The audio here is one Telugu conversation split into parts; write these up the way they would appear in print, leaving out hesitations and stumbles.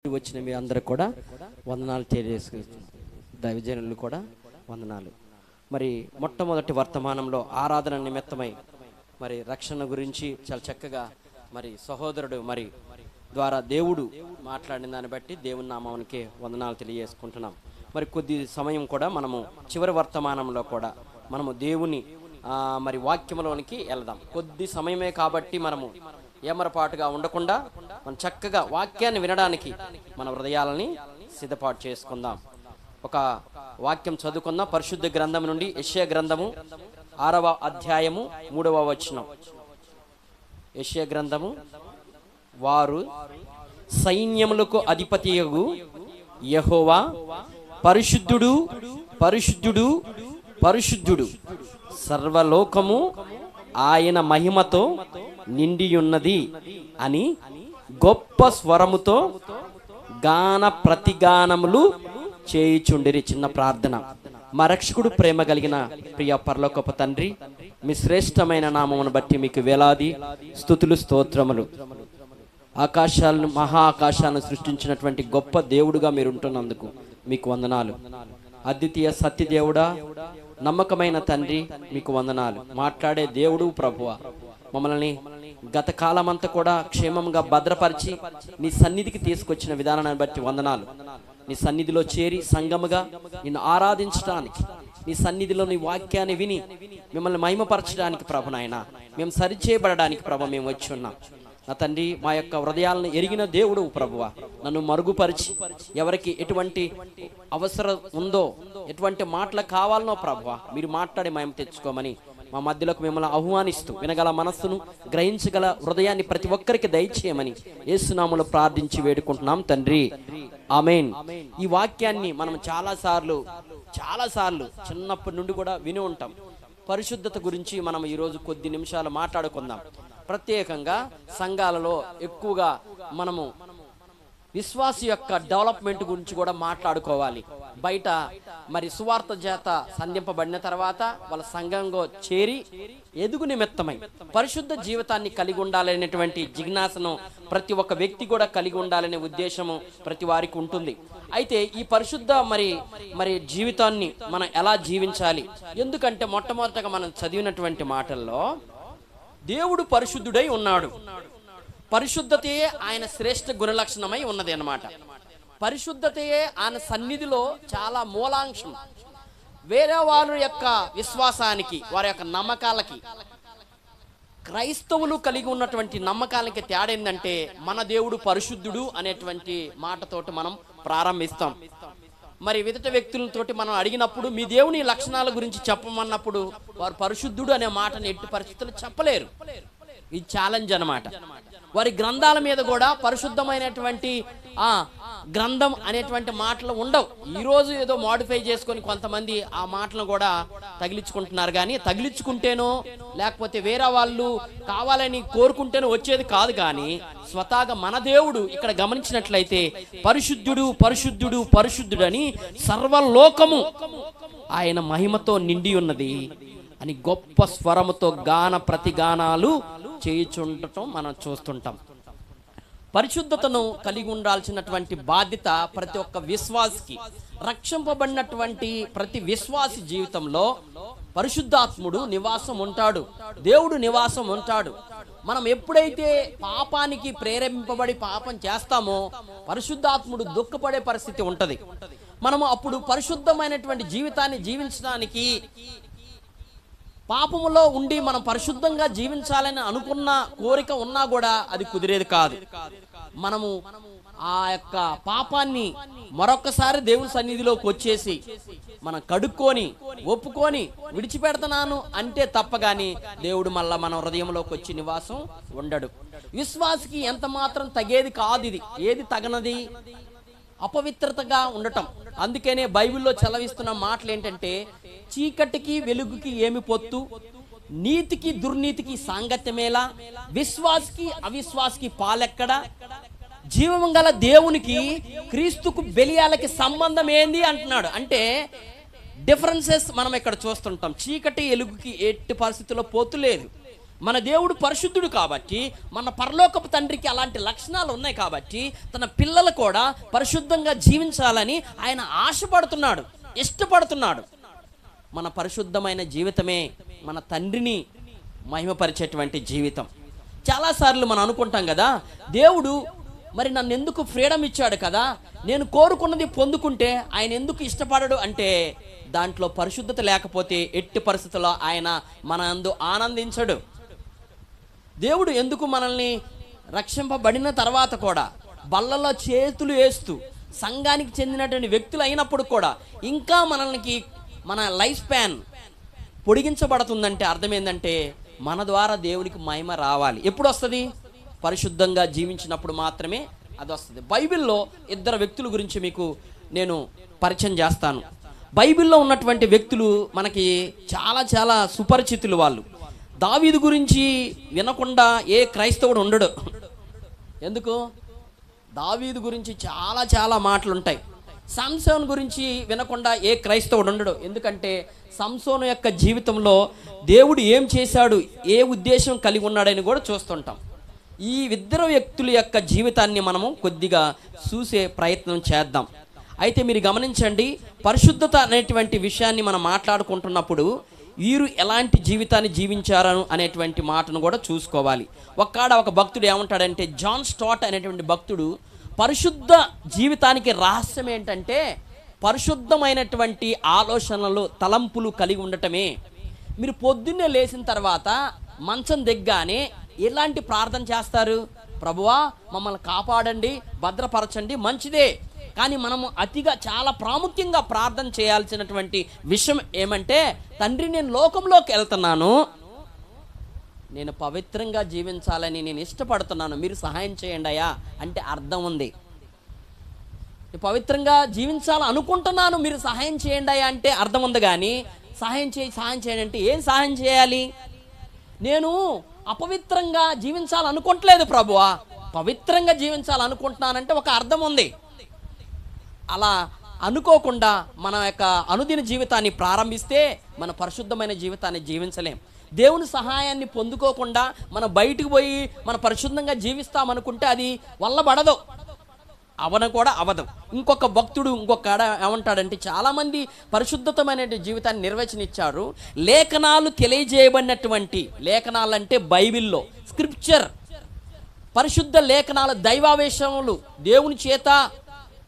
వచ్చిన మీ అందరికి కూడా వందనాలు తెలియజేసుకుంటున్నాం. దైవజనులు కూడా వందనాలు. మరి మొట్టమొదటి వర్తమానంలో ఆరాధన నిమిత్తమై మరి రక్షణ గురించి చాలా చక్కగా మరి సహోదరుడు మరి ద్వారా దేవుడు మాట్లాడిన దాన్ని బట్టి దేవుని నామానికి వందనాలు తెలియజేసుకుంటున్నాం. మరి కొద్ది సమయం కూడా మనము చివరి వర్తమానంలో కూడా మనము దేవుని మరి వాక్యంలోనికి వెళ్దాం. కొద్ది సమయమే కాబట్టి మనము ఏమరపాటుగా ఉండకుండా మనం చక్కగా వాక్యాన్ని వినడానికి మన హృదయాలని సిద్ధపాటు చేసుకుందాం. ఒక వాక్యం చదువుకుందాం. పరిశుద్ధ గ్రంథం నుండి యెషయా గ్రంథము 6వ అధ్యాయము 3వ వచనం. యెషయా గ్రంథము, వారు సైన్యములకు అధిపతియగు యెహోవా పరిశుద్ధుడు పరిశుద్ధుడు పరిశుద్ధుడు, సర్వలోకము ఆయన మహిమతో నిండియున్నది అని గొప్ప స్వరముతో గాన ప్రతిగానములు చేయుచుండిరి. చిన్న ప్రార్థన. మా రక్షకుడు, ప్రేమ కలిగిన ప్రియ పరలోకపు తండ్రి, మీ శ్రేష్టమైన నామమును బట్టి మీకు వేలాది స్తుతులు స్తోత్రములు. ఆకాశాలను, మహా ఆకాశాలను సృష్టించినటువంటి గొప్ప దేవుడుగా మీరు ఉంటున్నందుకు మీకు వందనాలు. అద్వితీయ సత్యదేవుడా, నమ్మకమైన తండ్రి, మీకు వందనాలు. మాట్లాడే దేవుడు ప్రభువా, మమ్మల్ని గత కాలమంతా కూడా క్షేమంగా భద్రపరిచి నీ సన్నిధికి తీసుకొచ్చిన విధానాన్ని బట్టి వందనాలు. నీ సన్నిధిలో చేరి సంగముగా నిన్ను ఆరాధించడానికి, నీ సన్నిధిలో నీ వాక్యాన్ని విని మిమ్మల్ని మహిమపరచడానికి ప్రభు నాయన, మేము సరిచేయబడడానికి ప్రభు మేము వచ్చి ఉన్నాం. నా తండ్రి, మా యొక్క హృదయాలను ఎరిగిన దేవుడు ప్రభువా, నన్ను మరుగుపరిచి ఎవరికి ఎటువంటి అవసరం ఉందో, ఎటువంటి మాటలు కావాలనో ప్రభువా మీరు మాట్లాడి మేము తెచ్చుకోమని మా మధ్యలోకి మిమ్మల్ని ఆహ్వానిస్తూ వినగల మనస్సును, గ్రహించగల హృదయాన్ని ప్రతి ఒక్కరికి దయచేయమని యేసునామములో ప్రార్థించి వేడుకుంటున్నాం తండ్రి, ఆమేన్. ఈ వాక్యాన్ని మనం చాలాసార్లు చిన్నప్పటి నుండి కూడా విని ఉంటాం. పరిశుద్ధత గురించి మనం ఈరోజు కొద్ది నిమిషాలు మాట్లాడుకుందాం. ప్రత్యేకంగా సంఘాలలో ఎక్కువగా మనము విశ్వాస యొక్క డెవలప్మెంట్ గురించి కూడా మాట్లాడుకోవాలి. బయట మరి సువార్త చేత సంధింపబడిన తర్వాత వాళ్ళ సంఘంలో చేరి ఎదుగు నిమిత్తమై పరిశుద్ధ జీవితాన్ని కలిగి ఉండాలనేటువంటి జిజ్ఞాసను ప్రతి ఒక్క వ్యక్తి కూడా కలిగి ఉండాలనే ఉద్దేశము ప్రతి వారికి ఉంటుంది. అయితే ఈ పరిశుద్ధ మరి జీవితాన్ని మనం ఎలా జీవించాలి? ఎందుకంటే మొట్టమొదటగా మనం చదివినటువంటి మాటల్లో దేవుడు పరిశుద్ధుడై ఉన్నాడు. పరిశుద్ధతయే ఆయన శ్రేష్ఠ గుణలక్షణమై ఉన్నది అన్నమాట. పరిశుద్ధతయే ఆయన సన్నిధిలో చాలా మూలాంశం. వేరే వారి యొక్క విశ్వాసానికి, వారి యొక్క నమ్మకాలకి, క్రైస్తవులు కలిగి ఉన్నటువంటి నమ్మకాలకి తేడా ఏంటంటే, మన దేవుడు పరిశుద్ధుడు అనేటువంటి మాటతోటి మనం ప్రారంభిస్తాం. మరి విదట వ్యక్తులతోటి మనం అడిగినప్పుడు మీ దేవుని లక్షణాల గురించి చెప్పమన్నప్పుడు వారు పరిశుద్ధుడు అనే మాటను ఎట్టి పరిస్థితులు చెప్పలేరు. ఇది ఛాలెంజ్ అన్నమాట. వారి గ్రంథాల మీద కూడా పరిశుద్ధమైనటువంటి గ్రంథం అనేటువంటి మాటలు ఉండవు. ఈరోజు ఏదో మోడిఫై చేసుకొని కొంతమంది ఆ మాటలను కూడా తగిలించుకుంటున్నారు. కానీ తగిలించుకుంటేనో లేకపోతే వేరే వాళ్ళు కావాలని కోరుకుంటేనో వచ్చేది కాదు. కానీ స్వతహాగా మన దేవుడు ఇక్కడ గమనించినట్లయితే పరిశుద్ధుడు పరిశుద్ధుడు పరిశుద్ధుడని సర్వలోకము ఆయన మహిమతో నిండి ఉన్నది అని గొప్ప స్వరముతో గాన ప్రతిగానాలు చేయుచుండటం మనం చూస్తుంటాం. పరిశుద్ధతను కలిగి ఉండాల్సినటువంటి బాధ్యత ప్రతి ఒక్క విశ్వాసికి. రక్షింపబడినటువంటి ప్రతి విశ్వాసి జీవితంలో పరిశుద్ధాత్ముడు నివాసం ఉంటాడు, దేవుడు నివాసం ఉంటాడు. మనం ఎప్పుడైతే పాపానికి ప్రేరేపింపబడి పాపం చేస్తామో పరిశుద్ధాత్ముడు దుఃఖపడే పరిస్థితి ఉంటది. మనము అప్పుడు పరిశుద్ధమైనటువంటి జీవితాన్ని జీవించడానికి, పాపములో ఉండి మనం పరిశుద్ధంగా జీవించాలని అనుకున్న కోరిక ఉన్నా కూడా అది కుదిరేది కాదు. మనము ఆ యొక్క పాపాన్ని మరొకసారి దేవుని సన్నిధిలోకి వచ్చేసి మనం కడుక్కొని ఒప్పుకొని విడిచిపెడుతున్నాను అంటే తప్ప గాని దేవుడు మళ్ళా మన హృదయంలోకి వచ్చి నివాసం ఉండడు. విశ్వాసికి ఎంత మాత్రం తగేది కాదు ఇది. ఏది తగనది? అపవిత్రతగా ఉండటం. అందుకనే బైబిల్లో చలవిస్తున్న మాటలు ఏంటంటే, చీకటికి వెలుగుకి ఏమి పొత్తు, నీతికి దుర్నీతికి సాంగత్యమేలా, విశ్వాసికి అవిశ్వాసికి పాలెక్కడ, జీవము గల దేవునికి క్రీస్తుకు బెలియాలకి సంబంధం ఏంది అంటున్నాడు. అంటే డిఫరెన్సెస్ మనం ఇక్కడ చూస్తుంటాం. చీకటి వెలుగుకి ఎట్టి పరిస్థితుల్లో పొత్తు లేదు. మన దేవుడు పరిశుద్ధుడు కాబట్టి, మన పరలోకపు తండ్రికి అలాంటి లక్షణాలు ఉన్నాయి కాబట్టి తన పిల్లలు కూడా పరిశుద్ధంగా జీవించాలని ఆయన ఆశపడుతున్నాడు, ఇష్టపడుతున్నాడు. మన పరిశుద్ధమైన జీవితమే మన తండ్రిని మహిమపరిచేటువంటి జీవితం. చాలాసార్లు మనం అనుకుంటాం కదా, దేవుడు మరి నన్ను ఎందుకు ఫ్రీడమ్ ఇచ్చాడు కదా, నేను కోరుకున్నది పొందుకుంటే ఆయన ఎందుకు ఇష్టపడడు అంటే, దాంట్లో పరిశుద్ధత లేకపోతే ఎట్టి పరిస్థితుల్లో ఆయన మన అందు ఆనందించడు. దేవుడు ఎందుకు మనల్ని రక్షింపబడిన తర్వాత కూడా బల్లలో చేతులు వేస్తూ సంఘానికి చెందినటువంటి వ్యక్తులు అయినప్పుడు కూడా ఇంకా మనల్ని మన లైఫ్ స్పాన్ పొడిగించబడుతుందంటే అర్థం ఏంటంటే, మన ద్వారా దేవునికి మహిమ రావాలి. ఎప్పుడు వస్తుంది? పరిశుద్ధంగా జీవించినప్పుడు మాత్రమే అది వస్తుంది. బైబిల్లో ఇద్దరు వ్యక్తుల గురించి మీకు నేను పరిచయం చేస్తాను. బైబిల్లో ఉన్నటువంటి వ్యక్తులు మనకి చాలా చాలా సుపరిచితులు. వాళ్ళు దావీదు గురించి వినకుండా ఏ క్రైస్తవుడు ఉండడు. ఎందుకు? దావీదు గురించి చాలా చాలా మాటలు ఉంటాయి. సంసోను గురించి వినకుండా ఏ క్రైస్తవుడు ఉండడు. ఎందుకంటే సంసోను యొక్క జీవితంలో దేవుడు ఏం చేశాడు, ఏ ఉద్దేశం కలిగి ఉన్నాడని కూడా చూస్తుంటాం. ఈ ఇద్దరు వ్యక్తుల యొక్క జీవితాన్ని మనము కొద్దిగా చూసే ప్రయత్నం చేద్దాం. అయితే మీరు గమనించండి, పరిశుద్ధత అనేటువంటి విషయాన్ని మనం మాట్లాడుకుంటున్నప్పుడు వీరు ఎలాంటి జీవితాన్ని జీవించారు అనేటువంటి మాటను కూడా చూసుకోవాలి. ఒక భక్తుడు ఏమంటాడంటే, జాన్ స్టాట్ అనేటువంటి భక్తుడు, పరిశుద్ధ జీవితానికి రహస్యం ఏంటంటే పరిశుద్ధమైనటువంటి ఆలోచనలు, తలంపులు కలిగి ఉండటమే. మీరు పొద్దున్నే లేచిన తర్వాత మంచం దిగ్గానే ఎలాంటి ప్రార్థన చేస్తారు? ప్రభువా మమ్మల్ని కాపాడండి, భద్రపరచండి, మంచిదే. కానీ మనము అతిగా చాలా ప్రాముఖ్యంగా ప్రార్థన చేయాల్సినటువంటి విషయం ఏమంటే, తండ్రి నేను లోకంలోకి వెళ్తున్నాను, నేను పవిత్రంగా జీవించాలని నేను ఇష్టపడుతున్నాను, మీరు సహాయం చేయండి అయ్యా అంటే అర్థం ఉంది. పవిత్రంగా జీవించాలనుకుంటున్నాను, మీరు సహాయం చేయండి అయ్యా అంటే అర్థం ఉంది. కానీ సహాయం చేయండి అంటే ఏం సహాయం చేయాలి? నేను అపవిత్రంగా జీవించాలనుకోవట్లేదు ప్రభువా, పవిత్రంగా జీవించాలనుకుంటున్నానంటే ఒక అర్థం ఉంది. అలా అనుకోకుండా మన యొక్క అనుదిన జీవితాన్ని ప్రారంభిస్తే మన పరిశుద్ధమైన జీవితాన్ని జీవించలేం. దేవుని సహాయాన్ని పొందుకోకుండా మనం బయటకు పోయి మన పరిశుద్ధంగా జీవిస్తామనుకుంటే అది వల్లబడదు, అవదు. ఇంకొక భక్తుడు ఏమంటాడంటే, చాలామంది పరిశుద్ధతమైన జీవితాన్ని నిర్వచనిచ్చారు. లేఖనాలు తెలియజేయబడినటువంటి, లేఖనాలు అంటే బైబిల్లో స్క్రిప్చర్, పరిశుద్ధ లేఖనాలు, దైవావేశములు, దేవుని చేత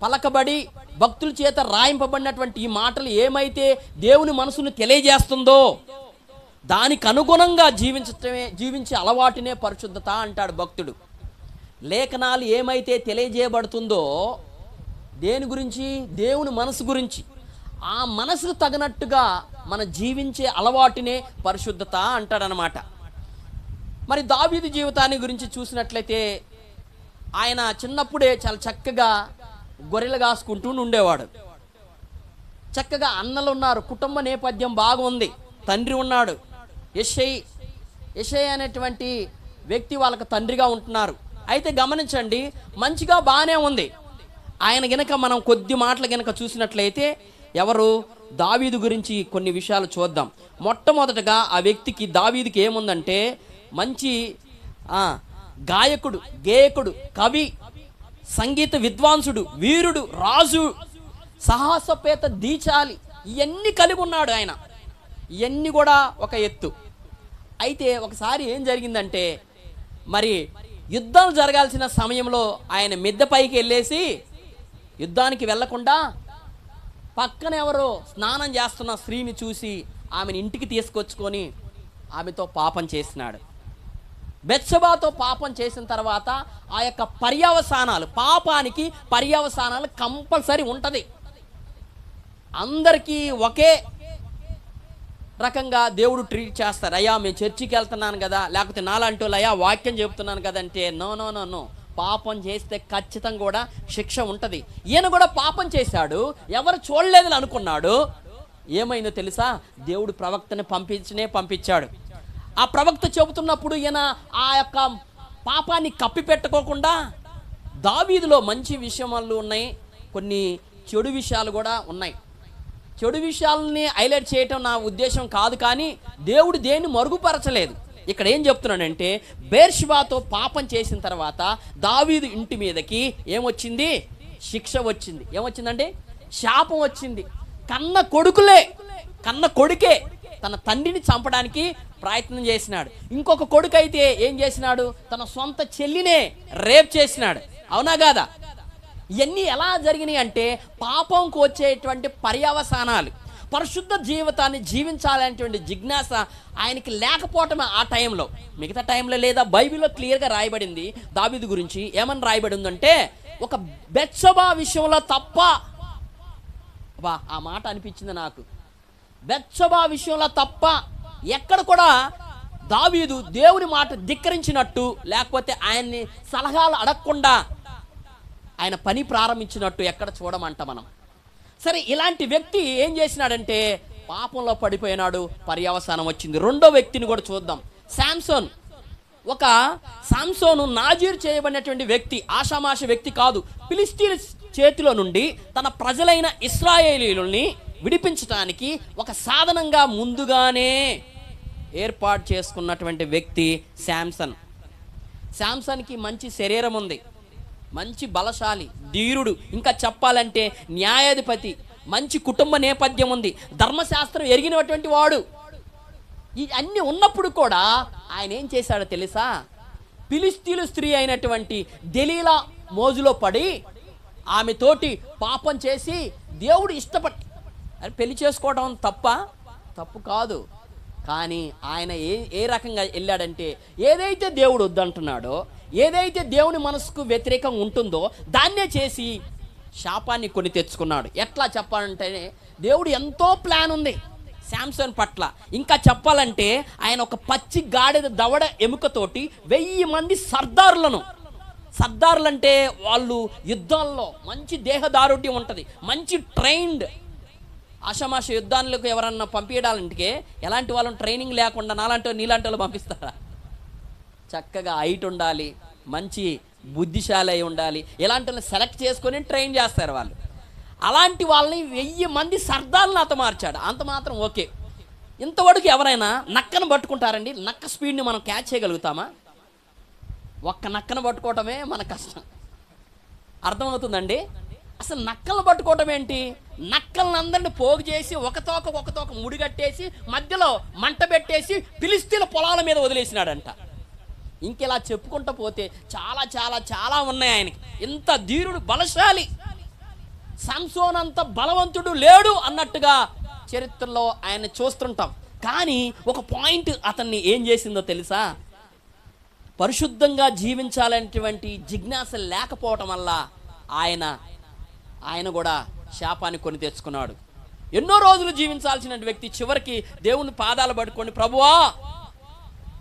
పలకబడి భక్తుల చేత రాయింపబడినటువంటి ఈ మాటలు ఏమైతే దేవుని మనసును తెలియజేస్తుందో దానికి అనుగుణంగా జీవించే అలవాటునే పరిశుద్ధత అంటాడు భక్తుడు. లేఖనాలు ఏమైతే తెలియజేయబడుతుందో దేని గురించి? దేవుని మనసు గురించి. ఆ మనసుకు తగినట్టుగా మన జీవించే అలవాటునే పరిశుద్ధత అంటాడనమాట. మరి దావీదు జీవితాన్ని గురించి చూసినట్లయితే ఆయన చిన్నప్పుడే చాలా చక్కగా గొర్రెలు కాసుకుంటూ ఉండేవాడు. చక్కగా అన్నలు ఉన్నారు, కుటుంబ నేపథ్యం బాగుంది, తండ్రి ఉన్నాడు. యెషై అనేటువంటి వ్యక్తి వాళ్ళకి తండ్రిగా ఉంటున్నారు. అయితే గమనించండి, మంచిగా బాగానే ఉంది. ఆయన గనక మనం కొద్ది మాటలు గనక చూసినట్లయితే ఎవరు? దావీదు గురించి కొన్ని విషయాలు చూద్దాం. మొట్టమొదటగా ఆ వ్యక్తికి, దావీదుకి ఏముందంటే మంచి గాయకుడు, గేయకుడు, కవి, సంగీత విద్వాంసుడు, వీరుడు, రాజు, సాహసపేత, దీచాలి, ఇవన్నీ కలిగి ఉన్నాడు ఆయన. ఇవన్నీ కూడా ఒక ఎత్తు. అయితే ఒకసారి ఏం జరిగిందంటే, మరి యుద్ధాలు జరగాల్సిన సమయంలో ఆయన మిద్దె పైకి వెళ్ళేసి యుద్ధానికి వెళ్లకుండా పక్కన ఎవరో స్నానం చేస్తున్న స్త్రీని చూసి ఆమెను ఇంటికి తీసుకొచ్చుకొని ఆమెతో పాపం చేసినాడు. బెత్షెబాతో పాపం చేసిన తర్వాత ఆ యొక్క పర్యవసానాలు, పాపానికి పర్యవసానాలు కంపల్సరీ ఉంటుంది. అందరికీ ఒకే రకంగా దేవుడు ట్రీట్ చేస్తారు. అయ్యా మేము చర్చికి వెళ్తున్నాను కదా, లేకపోతే నాలాంటి వాళ్ళు అయ్యా వాక్యం చెబుతున్నాను కదంటే, నో, పాపం చేస్తే ఖచ్చితంగా కూడా శిక్ష ఉంటుంది. ఈయన కూడా పాపం చేశాడు, ఎవరు చూడలేదని అనుకున్నాడు. ఏమైందో తెలుసా? దేవుడు ప్రవక్తని పంపించాడు. ఆ ప్రవక్త చెబుతున్నప్పుడు ఈయన ఆ యొక్క పాపాన్ని కప్పిపెట్టుకోకుండా, దావీదులో మంచి విషయాలు ఉన్నాయి, కొన్ని చెడు విషయాలు కూడా ఉన్నాయి. చెడు విషయాలని హైలైట్ చేయటం నా ఉద్దేశం కాదు, కానీ దేవుడు దేన్ని మరుగుపరచలేదు. ఇక్కడ ఏం చెప్తున్నాడంటే బేర్షిబాతో పాపం చేసిన తర్వాత దావీదు ఇంటి మీదకి ఏమొచ్చింది? శిక్ష వచ్చింది. ఏమొచ్చిందంటే శాపం వచ్చింది. కన్న కొడుకే తన తండ్రిని చంపడానికి ప్రయత్నం చేసినాడు. ఇంకొక కొడుకు అయితే ఏం చేసినాడు? తన సొంత చెల్లినే రేప్ చేసినాడు. అవునా కాదా? ఇవన్నీ ఎలా జరిగినాయి అంటే పాపంకు వచ్చేటువంటి పర్యవసానాలు. పరిశుద్ధ జీవితాన్ని జీవించాలనేటువంటి జిజ్ఞాస ఆయనకి లేకపోవటమే ఆ టైంలో. మిగతా టైంలో లేదా? బైబిల్లో క్లియర్గా రాయబడింది దావీదు గురించి. ఏమని రాయబడి ఉందంటే, ఒక బెత్షెబా విషయంలో తప్ప, ఆ మాట అనిపించింది నాకు, బెత్షెబా విషయంలో తప్ప ఎక్కడ కూడా దావీదు దేవుని మాట ధిక్కరించినట్టు, లేకపోతే ఆయన్ని సలహాలు అడగకుండా ఆయన పని ప్రారంభించినట్టు ఎక్కడ చూడమంట మనం. సరే, ఇలాంటి వ్యక్తి ఏం చేసినాడంటే పాపంలో పడిపోయినాడు, పర్యవసానం వచ్చింది. రెండో వ్యక్తిని కూడా చూద్దాం, శాంసోన్. శాంసోను నాజీర్ చేయబడినటువంటి వ్యక్తి, ఆషామాష వ్యక్తి కాదు. ఫిలిష్తీయుల చేతిలో నుండి తన ప్రజలైన ఇశ్రాయేలీయుల్ని విడిపించడానికి ఒక సాధనంగా ముందుగానే ఏర్పాటు చేసుకున్నటువంటి వ్యక్తి శాంసన్. శాంసన్కి మంచి శరీరం ఉంది, మంచి బలశాలి, ధీరుడు, ఇంకా చెప్పాలంటే న్యాయాధిపతి, మంచి కుటుంబ నేపథ్యం ఉంది, ధర్మశాస్త్రం ఎరిగినటువంటి వాడు. ఈ అన్ని ఉన్నప్పుడు కూడా ఆయన ఏం చేశాడో తెలుసా? ఫిలిష్తీయుల స్త్రీ అయినటువంటి దెలీలా మోజులో పడి ఆమెతోటి పాపం చేసి దేవుడు ఇష్టపడి పెళ్లి చేసుకోవడం తప్పు కాదు. కానీ ఆయన ఏ రకంగా వెళ్ళాడంటే, ఏదైతే దేవుడు వద్దంటున్నాడో, ఏదైతే దేవుని మనసుకు వ్యతిరేకంగా ఉంటుందో దాన్నే చేసి శాపాన్ని కొని తెచ్చుకున్నాడు. ఎట్లా చెప్పాలంటే, దేవుడు ఎంతో ప్లాన్ ఉంది శాంసన్ పట్ల. ఇంకా చెప్పాలంటే ఆయన ఒక పచ్చి గాడిద దవడ ఎముకతోటి 1000 మంది సర్దారులంటే వాళ్ళు యుద్ధాల్లో మంచి దేహదారుఢ్యం ఉంటుంది, మంచి ట్రైన్డ్. ఆషామాష యుద్ధాలకు ఎవరన్నా పంపించడాలంటే ఎలాంటి వాళ్ళని ట్రైనింగ్ లేకుండా నీలాంటి వాళ్ళు పంపిస్తారా? చక్కగా హైట్ ఉండాలి, మంచి బుద్ధిశాలి అయి ఉండాలి, ఇలాంటి వాళ్ళని సెలెక్ట్ చేసుకొని ట్రైన్ చేస్తారు వాళ్ళు. అలాంటి వాళ్ళని 1000 మంది సర్దార్లను హతమార్చాడు. అంత మాత్రం ఓకే. ఇంతవరకు ఎవరైనా నక్కను పట్టుకుంటారండి? నక్క స్పీడ్ని మనం క్యాచ్ చేయగలుగుతామా? ఒక్క నక్కను పట్టుకోవటమే మన కష్టం. అర్థమవుతుందండి? అసలు నక్కలను పట్టుకోవటం ఏంటి? నక్కలను అందరిని పోగు చేసి ఒక తోక ముడిగట్టేసి మధ్యలో మంట పెట్టేసి ఫిలిష్తీయుల పొలాల మీద వదిలేసినాడంట. ఇంకెలా చెప్పుకుంటూ పోతే చాలా చాలా చాలా ఉన్నాయి ఆయనకి. ఇంత ధీరుడు, బలశాలి, సంసోన్ అంత బలవంతుడు లేడు అన్నట్టుగా చరిత్రలో ఆయన చూస్తుంటాం. కానీ ఒక పాయింట్ అతన్ని ఏం చేసిందో తెలుసా? పరిశుద్ధంగా జీవించాలనేటువంటి జిజ్ఞాస లేకపోవటం వల్ల ఆయన కూడా శాపాన్ని కొని తెచ్చుకున్నాడు. ఎన్నో రోజులు జీవించాల్సిన వ్యక్తి చివరికి దేవుని పాదాలు పట్టుకొని, ప్రభువా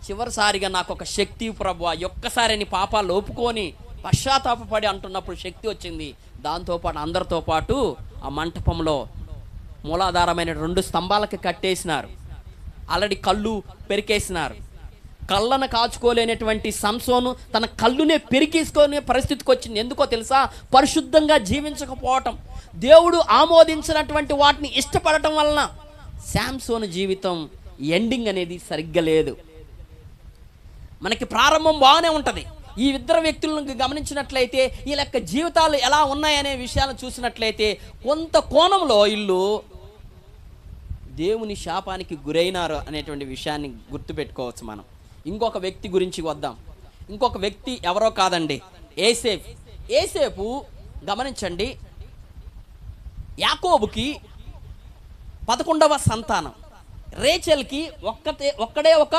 చివరిసారిగా నాకు ఒక శక్తి ప్రభువా, ఒక్కసారి నీ పాపాలు ఒప్పుకొని పశ్చాత్తాపడి అంటున్నప్పుడు శక్తి వచ్చింది. దాంతోపాటు అందరితో పాటు ఆ మంటపంలో మూలాధారమైన 2 స్తంభాలకి కట్టేసినారు. ఆల్రెడీ కళ్ళు పెరికేసినారు. కళ్ళను కాచుకోలేనటువంటి సంసోను తన కళ్ళునే పెరికేసుకునే పరిస్థితికి వచ్చింది. ఎందుకో తెలుసా? పరిశుద్ధంగా జీవించకపోవటం, దేవుడు ఆమోదించినటువంటి వాటిని ఇష్టపడటం వలన శాంసోను జీవితం ఎండింగ్ అనేది సరిగ్గా లేదు. మనకి ప్రారంభం బాగానే ఉంటుంది. ఈ ఇద్దరు వ్యక్తులను గమనించినట్లయితే వీళ్ళ యొక్క జీవితాలు ఎలా ఉన్నాయనే విషయాలను చూసినట్లయితే కొంత కోణంలో వీళ్ళు దేవుని శాపానికి గురైనారు అనేటువంటి విషయాన్ని గుర్తుపెట్టుకోవచ్చు మనం. ఇంకొక వ్యక్తి గురించి వద్దాం. ఇంకొక వ్యక్తి ఎవరో కాదండి, ఏసేపు. గమనించండి, యాకోబుకి 11వ సంతానం, రేచెల్కి ఒక్కడే ఒక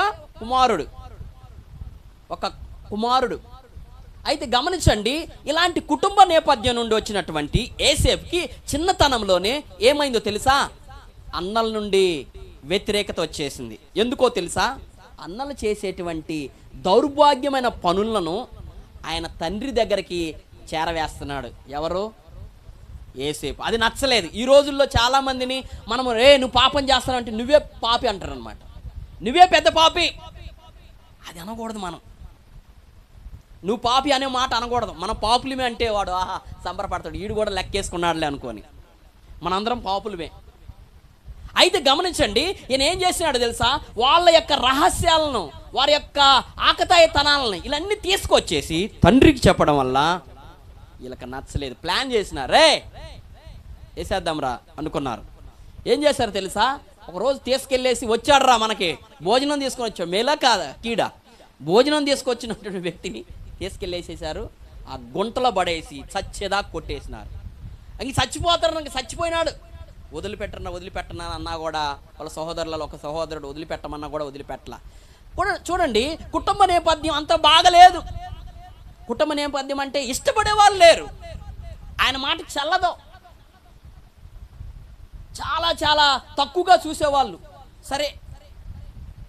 కుమారుడు. అయితే గమనించండి, ఇలాంటి కుటుంబ నేపథ్యం నుండి వచ్చినటువంటి ఏసేపుకి చిన్నతనంలోనే ఏమైందో తెలుసా? అన్నల నుండి వ్యతిరేకత వచ్చేసింది. ఎందుకో తెలుసా? అన్నలు చేసేటువంటి దౌర్భాగ్యమైన పనులను ఆయన తండ్రి దగ్గరికి చేరవేస్తున్నాడు. ఎవరు? ఏసేపు. అది నచ్చలేదు. ఈ రోజుల్లో చాలామందిని మనము నువ్వు పాపం చేస్తానంటే నువ్వే పాపి అంటారు అనమాట. నువ్వే పెద్ద పాపి. అది అనకూడదు. నువ్వు పాపి అనే మాట అనకూడదు. మనం పాపులమే అంటే వాడు సంబరపడతాడు, వీడు కూడా లెక్కేసుకున్నాడులే అనుకొని. మనందరం పాపులమే. అయితే గమనించండి, ఈయన ఏం చేసినాడు తెలుసా? వాళ్ళ యొక్క రహస్యాలను, వారి యొక్క ఆకతాయితనాలని ఇవన్నీ తీసుకొచ్చేసి తండ్రికి చెప్పడం వల్ల వీళ్ళకి నచ్చలేదు. ప్లాన్ చేసినారే వేసేద్దాం రా అనుకున్నారు. ఏం చేశారు తెలుసా? ఒకరోజు తీసుకెళ్ళేసి వచ్చాడు రా, మనకి భోజనం తీసుకొని వచ్చాడు. మేలా కాదా కీడా? భోజనం తీసుకొచ్చినటువంటి వ్యక్తిని తీసుకెళ్ళేసేసారు, ఆ గుంటలో పడేసి చచ్చేదా కొట్టేసినారు. ఇంక చచ్చిపోతారు, ఇంక చచ్చిపోయినాడు. వదిలిపెట్టనా అన్నా కూడా వాళ్ళ సహోదరులలో ఒక సహోదరుడు వదిలిపెట్టమన్నా కూడా వదిలిపెట్టలా. కూడా చూడండి, కుటుంబ నేపథ్యం అంత బాగలేదు. కుటుంబ నేపథ్యం అంటే ఇష్టపడే వాళ్ళు లేరు, ఆయన మాట చల్లదు, చాలా చాలా తక్కువగా చూసేవాళ్ళు. సరే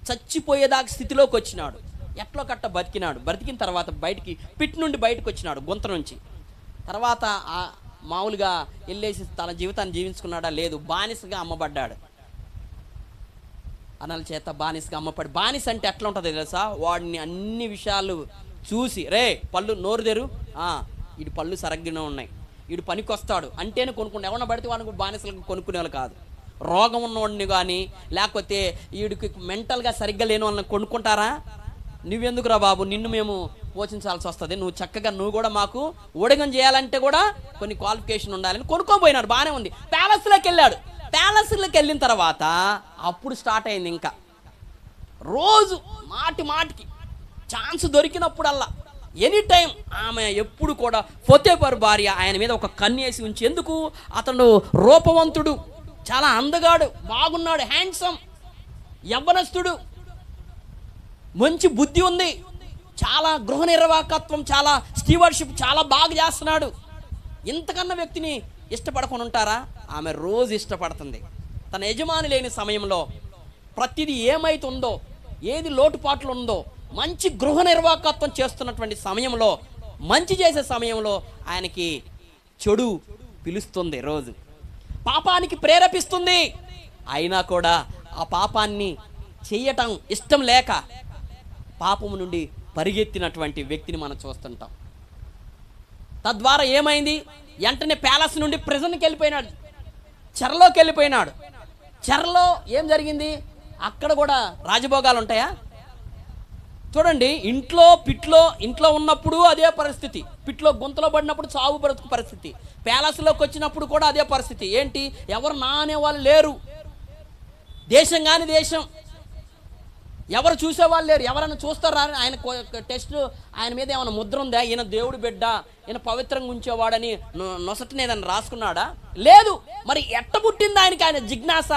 చచ్చిపోయేదాకా స్థితిలోకి వచ్చినాడు, ఎట్లో కట్ట బతికినాడు. బతికిన తర్వాత పిట్ నుండి బయటకు వచ్చినాడు, గుంత నుంచి. తర్వాత మామూలుగా వెళ్ళేసి తన జీవితాన్ని జీవించుకున్నాడా? లేదు, బానిసగా అమ్మబడ్డాడు. అనల చేత బానిసగా అమ్మపడి, బానిస అంటే ఎట్లా ఉంటుంది తెలుసా? వాడిని అన్ని విషయాలు చూసి, రే పళ్ళు నోరు తెరు, వీడి పళ్ళు సరగ్గానే ఉన్నాయి, వీడు పనికొస్తాడు అంటేనే కొనుక్కుంటే, ఎవరన్నా పడితే వాడిని బానిసలకు కొనుక్కునే వాళ్ళు కాదు. రోగం ఉన్నవాడిని కానీ లేకపోతే వీడికి మెంటల్గా సరిగ్గా లేని వాళ్ళని కొనుక్కుంటారా? నువ్వెందుకురా బాబు, నిన్ను మేము పోషించాల్సి వస్తుంది, నువ్వు చక్కగా నువ్వు కూడా మాకు ఊడగం చేయాలంటే కూడా కొన్ని క్వాలిఫికేషన్ ఉండాలని కొనుక్కోపోయినాడు. బాగానే ఉంది. ప్యాలెస్లోకి వెళ్ళాడు. ప్యాలెస్లోకి వెళ్ళిన తర్వాత అప్పుడు స్టార్ట్ అయింది. ఇంకా రోజు మాటికి ఛాన్స్ దొరికినప్పుడల్లా, ఎనీ టైం ఆమె ఎప్పుడు కూడా ఫోతేఫరు భార్య ఆయన మీద ఒక కన్నేసి ఉంచి, ఎందుకు? అతడు రూపవంతుడు, చాలా అందగాడు, బాగున్నాడు, హ్యాండ్సమ్, యవ్వనస్తుడు, మంచి బుద్ధి ఉంది, చాలా గృహ నిర్వాహకత్వం, చాలా స్టీవర్షిప్ చాలా బాగా చేస్తున్నాడు. ఇంతకన్నా వ్యక్తిని ఇష్టపడకుండా ఉంటారా? ఆమె రోజు ఇష్టపడుతుంది. తన యజమాని లేని సమయంలో ప్రతిదీ ఏమైతుందో, ఏది లోటుపాట్లు ఉందో, మంచి గృహ నిర్వాహకత్వం చేస్తున్నటువంటి సమయంలో, మంచి చేసే సమయంలో ఆయనకి చెడు పిలుస్తుంది, రోజు పాపానికి ప్రేరేపిస్తుంది. అయినా కూడా ఆ పాపాన్ని చెయ్యటం ఇష్టం లేక పాపము నుండి పరిగెత్తినటువంటి వ్యక్తిని మనం చూస్తుంటాం. తద్వారా ఏమైంది? వెంటనే ప్యాలెస్ నుండి ప్రిజన్కి వెళ్ళిపోయినాడు, చెరలోకి వెళ్ళిపోయినాడు. చెరలో ఏం జరిగింది? అక్కడ కూడా రాజభోగాలు ఉంటాయా? చూడండి, ఇంట్లో ఉన్నప్పుడు అదే పరిస్థితి, పిట్లో గుంతలో పడినప్పుడు చావు బ్రతుకు పరిస్థితి, ప్యాలెస్లోకి వచ్చినప్పుడు కూడా అదే పరిస్థితి. ఏంటి? ఎవరు నా అనేవాళ్ళు లేరు, దేశం కాని దేశం, ఎవరు చూసేవాళ్ళు లేరు. ఎవరైనా చూస్తారా? ఆయన టెస్ట్, ఆయన మీద ఏమైనా ముద్ర ఉందా? ఈయన దేవుడి బిడ్డ, ఈయన పవిత్రంగా ఉంచేవాడని నొసటిని ఏదైనా రాసుకున్నాడా? లేదు. మరి ఎట్ట పుట్టింది ఆయనకి? ఆయన జిజ్ఞాస,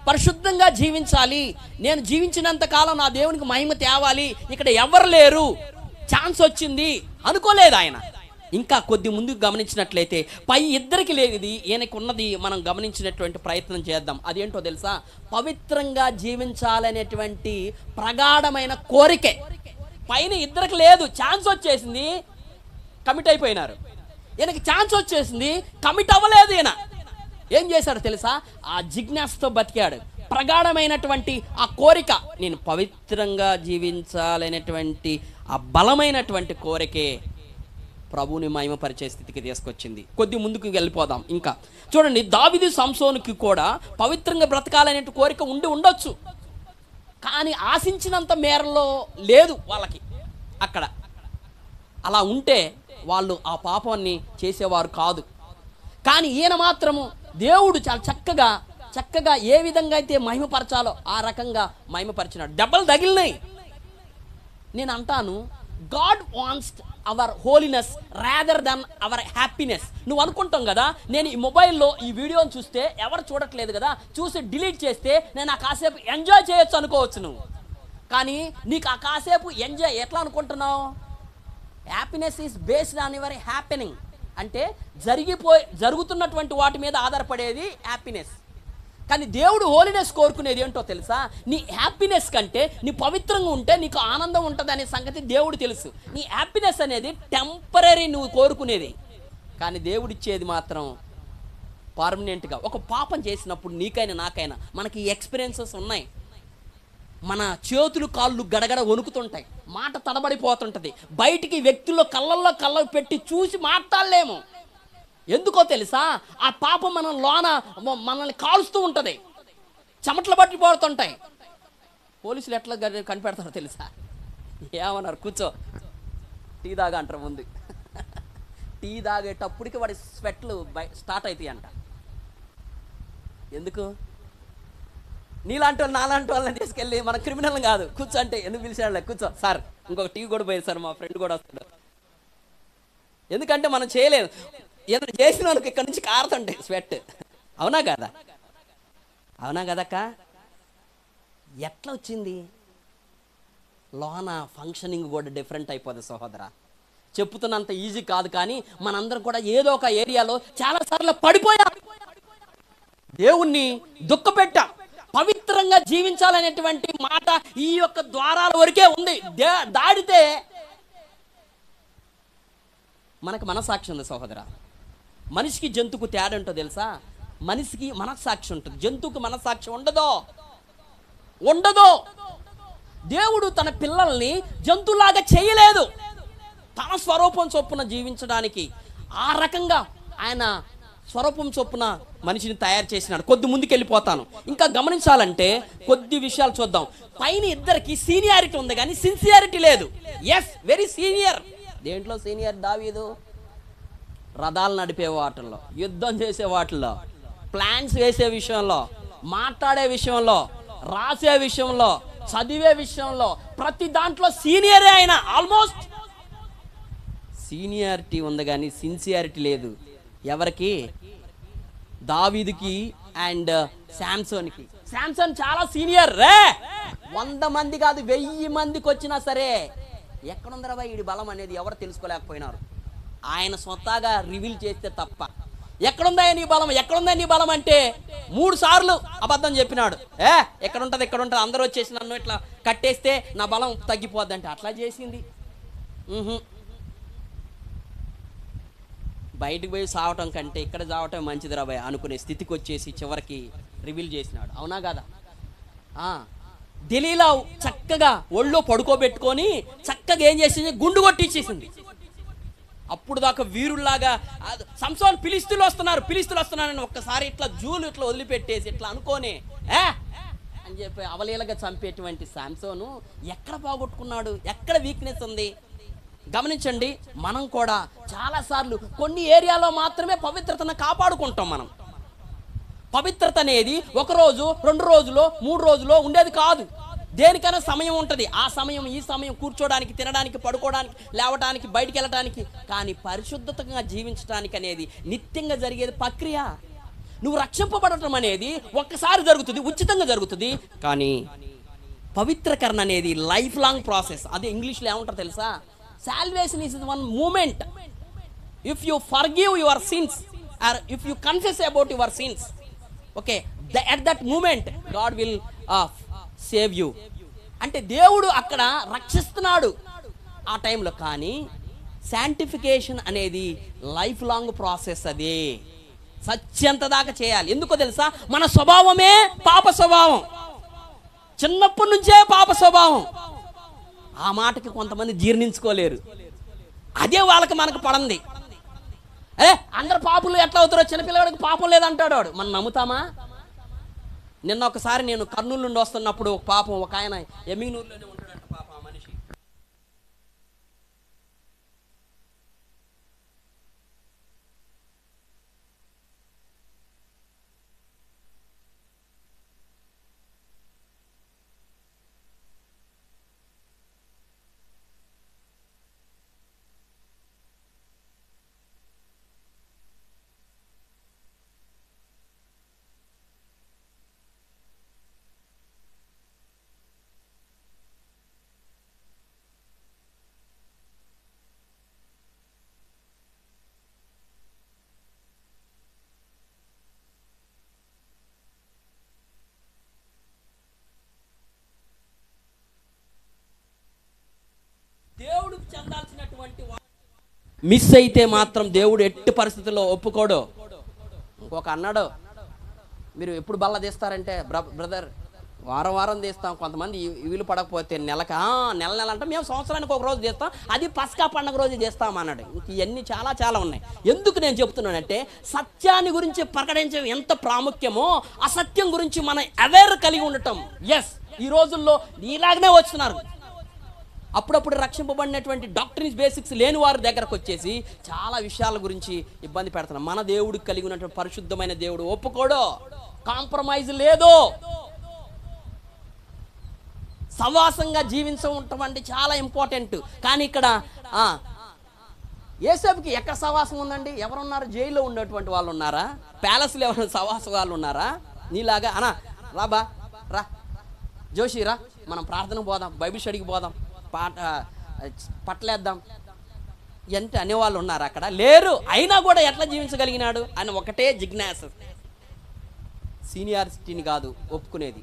పరిశుద్ధంగా జీవించాలి, నేను జీవించినంత కాలం నా దేవునికి మహిమ తేవాలి, ఇక్కడ ఎవరు లేరు, ఛాన్స్ వచ్చింది అనుకోలేదు ఆయన. ఇంకా కొద్ది ముందుకు గమనించినట్లయితే పై ఇద్దరికి లేదు, ఈయనకు ఉన్నది మనం గమనించినటువంటి ప్రయత్నం చేద్దాం. అదేంటో తెలుసా? పవిత్రంగా జీవించాలనేటువంటి ప్రగాఢమైన కోరికే. పైన ఇద్దరికి లేదు, ఛాన్స్ వచ్చేసింది, కమిట్ అయిపోయినారు. ఈయనకి ఛాన్స్ వచ్చేసింది, కమిట్ అవ్వలేదు. ఈయన ఏం చేశాడు తెలుసా? ఆ జిజ్ఞాసతో బతికాడు. ప్రగాఢమైనటువంటి ఆ కోరిక, నేను పవిత్రంగా జీవించాలనేటువంటి ఆ బలమైనటువంటి కోరికే ప్రభువుని మహిమపరిచే స్థితికి తీసుకొచ్చింది. కొద్ది ముందుకు వెళ్ళిపోదాం. ఇంకా చూడండి, దావీదు సంసోనుకి కూడా పవిత్రంగా బ్రతకాలనే కోరిక ఉండొచ్చు, కానీ ఆశించినంత మేరలో లేదు వాళ్ళకి. అక్కడ అలా ఉంటే వాళ్ళు ఆ పాపాన్ని చేసేవారు కాదు. కానీ ఈయన మాత్రము దేవుడు చాలా చక్కగా ఏ విధంగా అయితే మహిమపరచాలో ఆ రకంగా మహిమపరిచినాడు. దెబ్బలు తగిలినాయి. నేను అంటాను, God wants hour holiness rather than our happiness. నువ్వు అనుకుంటాం కదా, నేను ఈ మొబైల్లో ఈ వీడియోని చూస్తే ఎవరు చూడట్లేదు కదా, చూసి డిలీట్ చేస్తే నేను ఆ కాసేపు ఎంజాయ్ చేయొచ్చు అనుకోవచ్చు నువ్వు. కానీ నీకు ఆ కాసేపు ఎంజాయ్ ఎట్లా అనుకుంటున్నావు? Happiness is based on your happening. అంటే జరుగుతున్నటువంటి వాటి మీద ఆధారపడేది హ్యాపీనెస్. కానీ దేవుడు హోలీనెస్ కోరుకునేది ఏంటో తెలుసా? నీ హ్యాపీనెస్ కంటే నీ పవిత్రంగా ఉంటే నీకు ఆనందం ఉంటుంది అనే సంగతి దేవుడు తెలుసు. నీ హ్యాపీనెస్ అనేది టెంపరీ నువ్వు కోరుకునేది, కానీ దేవుడిచ్చేది మాత్రం పర్మనెంట్గా. ఒక పాపం చేసినప్పుడు నీకైనా నాకైనా మనకి ఎక్స్పీరియన్సెస్ ఉన్నాయి. మన చేతులు కాళ్ళు గడగడ వణుకుతుంటాయి, మాట తడబడిపోతుంటుంది, బయటికి వ్యక్తుల్లో కళ్ళల్లో పెట్టి చూసి మాట్లాడలేము. ఎందుకో తెలుసా? ఆ పాపం మనల్ని కాలుస్తూ ఉంటుంది, చెమటలు పట్టిపోతుంటాయి. పోలీసులు ఎట్లా కనిపెడతారో తెలుసా? ఏమన్నారు? కూర్చో, టీ తాగా అంటారు ముందు. టీ తాగేటప్పటికి వాడి స్వెట్లు స్టార్ట్ అవుతాయి అంట. ఎందుకు? నీలాంటి వాళ్ళు నాలాంటి వాళ్ళని తీసుకెళ్ళి మన క్రిమినల్ కాదు, కూర్చో అంటే ఎందుకు పిలిచాడు? కూర్చో సార్, ఇంకొక టీ కూడా పోయింది సార్, మా ఫ్రెండ్ కూడా వస్తాడు. ఎందుకంటే మనం చేయలేదు. ఏదైనా చేసిన వాళ్ళకి ఇక్కడ నుంచి కారుతుంటాయి స్వెట్. అవునా కదా? అవునా కదక్క? ఎట్లా వచ్చింది? లోన ఫంక్షనింగ్ కూడా డిఫరెంట్ అయిపోతుంది సహోదరా. చెప్పుతున్నంత ఈజీ కాదు, కానీ మనందరం కూడా ఏదో ఒక ఏరియాలో చాలాసార్లు పడిపోయాం, దేవుణ్ణి దుఃఖపెట్టాం. పవిత్రంగా జీవించాలనేటువంటి మాట ఈ యొక్క ద్వారాల వరకే ఉంది. దాడితే మనకు మనసాక్షి ఉంది సహోదరా. మనిషికి జంతువుకు తేడా ఉంటుందో తెలుసా? మనిషికి మనస్సాక్షి ఉంటుంది, జంతువుకి మనస్సాక్షి ఉండదు. దేవుడు తన పిల్లల్ని జంతువులాగా చేయలేదు. తన స్వరూపం చొప్పున జీవించడానికి ఆ రకంగా ఆయన స్వరూపం చొప్పున మనిషిని తయారు చేసినాడు. కొద్ది ముందుకు వెళ్ళిపోతాను. ఇంకా గమనించాలంటే కొద్ది విషయాలు చూద్దాం. పైన ఇద్దరికి సీనియారిటీ ఉంది కానీ సిన్సియారిటీ లేదు. Yes, very senior. దేంట్లో సీనియర్? దావీదు రథాలు నడిపే వాటిల్లో, యుద్ధం చేసే వాటిల్లో, ప్లాన్స్ వేసే విషయంలో, మాట్లాడే విషయంలో, రాసే విషయంలో, చదివే విషయంలో, ప్రతి దాంట్లో సీనియరే ఆయన. ఆల్మోస్ట్ సీనియారిటీ ఉంది కానీ సిన్సియారిటీ లేదు. ఎవరికి? దావీదుకి అండ్ శాంసోన్కి. శాంసన్ చాలా సీనియర్ రే. 100 మంది కాదు, 1000 మందికి వచ్చినా సరే ఎక్కడుందరా వీడి బలం అనేది ఎవరు తెలుసుకోలేకపోయినారు. ఆయన స్వతహాగా రివీల్ చేస్తే తప్ప. ఎక్కడుందా నీ బలం, ఎక్కడుందా నీ బలం అంటే 3 సార్లు అబద్ధం చెప్పినాడు. ఎక్కడ ఉంటుంది, అందరూ వచ్చేసి నన్ను ఇట్లా కట్టేస్తే నా బలం తగ్గిపోద్ది అంటే అట్లా చేసింది. బయటకు పోయి సావటం కంటే ఇక్కడ చావటం మంచిది రాబాయ్ అనుకునే స్థితికి వచ్చేసి చివరికి రివీల్ చేసినాడు. అవునా కదా? దెలీలా చక్కగా ఒళ్ళో పడుకోబెట్టుకొని చక్కగా ఏం చేసింది? గుండు కొట్టించేసింది. అప్పుడు దాకా వీరుల్లాగా సంసోన్ ఫిలిస్తీన్లు వస్తున్నారని ఒక్కసారి ఇట్లా జూలు ఇట్లా వదిలిపెట్టేసి ఇట్లా అనుకోని అని చెప్పి అవలీలగా చంపేటువంటి సంసోను ఎక్కడ పోగొట్టుకున్నాడు? ఎక్కడ వీక్నెస్ ఉంది? గమనించండి. మనం కూడా చాలాసార్లు కొన్ని ఏరియాలో మాత్రమే పవిత్రతను కాపాడుకుంటాం. మనం పవిత్రత అనేది 1 రోజు 2 రోజులో 3 రోజులో ఉండేది కాదు. దేనికైనా సమయం ఉంటుంది. ఆ సమయం, ఈ సమయం కూర్చోడానికి, తినడానికి, పడుకోవడానికి, లేవడానికి, బయటికి వెళ్ళడానికి. కానీ పరిశుద్ధతగా జీవించడానికి అనేది నిత్యంగా జరిగేది ప్రక్రియ. నువ్వు రక్షింపబడటం అనేది ఒక్కసారి జరుగుతుంది, ఉచితంగా జరుగుతుంది. కానీ పవిత్రకరణ అనేది లైఫ్ లాంగ్ ప్రాసెస్. అది ఇంగ్లీష్లో ఏమంటారు తెలుసా? Salvation is one moment. If you forgive your sins or if you confess about your sins, okay, at that moment God will save you. అంటే దేవుడు అక్కడ రక్షిస్తున్నాడు ఆ టైంలో. కానీ శాంటిఫికేషన్ అనేది లైఫ్ లాంగ్ ప్రాసెస్. అదే సత్యంత దాకా చేయాలి. ఎందుకో తెలుసా? మన స్వభావమే పాప స్వభావం, చిన్నప్పటి నుంచే పాప స్వభావం. ఆ మాటకి కొంతమంది జీర్ణించుకోలేరు. అదే వాళ్ళకి మనకు పడంది. అందరు పాపులు ఎట్లా అవుతారో, చిన్నపిల్లవాడికి పాపం లేదంటాడు వాడు. మనం నమ్ముతామా? నిన్న ఒకసారి నేను కర్నూలు నుండి వస్తున్నప్పుడు పాపం ఒక ఆయన ఎమ్మిగనూరులోనే ఉంటాడంట పాపం ఆ మనిషి. దేవుడికి చెందాల్సినటువంటి మిస్ అయితే మాత్రం దేవుడు ఎట్టి పరిస్థితుల్లో ఒప్పుకోడు. ఇంకొక అన్నాడు, మీరు ఎప్పుడు బల్ల తీస్తారంటే, బ్రదర్ వారం తీస్తాం. కొంతమంది వీలు పడకపోతే నెల అంటే మేము సంవత్సరానికి ఒక రోజు చేస్తాం, అది పస్కా పండుగ రోజు చేస్తాం అన్నాడు. ఇవన్నీ చాలా ఉన్నాయి. ఎందుకు నేను చెప్తున్నానంటే, సత్యాన్ని గురించి ప్రకటించే ఎంత ప్రాముఖ్యమో అసత్యం గురించి మనం అవేర్ కలిగి ఉండటం. ఎస్, ఈ రోజుల్లో ఇలాగనే వస్తున్నారు. అప్పుడప్పుడు రక్షింపబడినటువంటి డాక్టరీస్ బేసిక్స్ లేని వారి దగ్గరకు వచ్చేసి చాలా విషయాల గురించి ఇబ్బంది పెడుతున్నాం. మన దేవుడికి కలిగి ఉన్నటువంటి పరిశుద్ధమైన దేవుడు ఒప్పుకోడు, కాంప్రమైజ్ లేదు. సవాసంగా జీవించడం అంటే చాలా ఇంపార్టెంట్. కానీ ఇక్కడ యేసేపుకి ఎక్కడ సవాసం ఉందండి? ఎవరున్నారు? జైల్లో ఉండేటువంటి వాళ్ళు ఉన్నారా? ప్యాలెస్లో ఎవరైనా సవాస వాళ్ళు ఉన్నారా? నీలాగా అనా రాబా రా జోషి రా, మనం ప్రార్థనకు పోదాం, బైబిల్ స్టడీకి పోదాం, పట్లేద్దాం ఎంత అనేవాళ్ళు ఉన్నారు అక్కడ? లేరు. అయినా కూడా ఎట్లా జీవించగలిగినాడు అని ఒకటే జిజ్ఞాస. సీనియారిటీని కాదు ఒప్పుకునేది,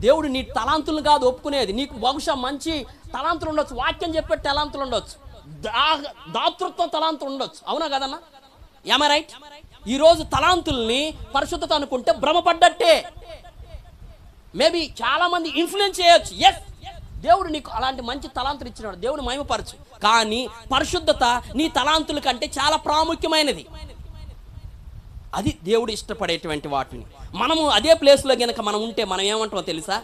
దేవుడు నీ తలాంతులను కాదు ఒప్పుకునేది. నీకు బహుశా మంచి తలాంతులు ఉండొచ్చు, వాక్యం చెప్పే తలాంతులు ఉండొచ్చు, దాతృత్వ తలాంతులు ఉండొచ్చు. అవునా కదన్నా? యామ రైట్? ఈరోజు తలాంతుల్ని పరిశుద్ధత అనుకుంటే భ్రమపడ్డట్టే. మేబీ చాలా మంది ఇన్ఫ్లుయెన్స్ చేయొచ్చు. ఎస్, దేవుడు నీకు అలాంటి మంచి తలాంతులు ఇచ్చినాడు, దేవుడు మహిమపరచు. కానీ పరిశుద్ధత నీ తలాంతుల కంటే చాలా ప్రాముఖ్యమైనది. అది దేవుడు ఇష్టపడేటువంటి వాటిని. మనము అదే ప్లేస్లో కనుక మనం ఉంటే మనం ఏమంటామో తెలుసా?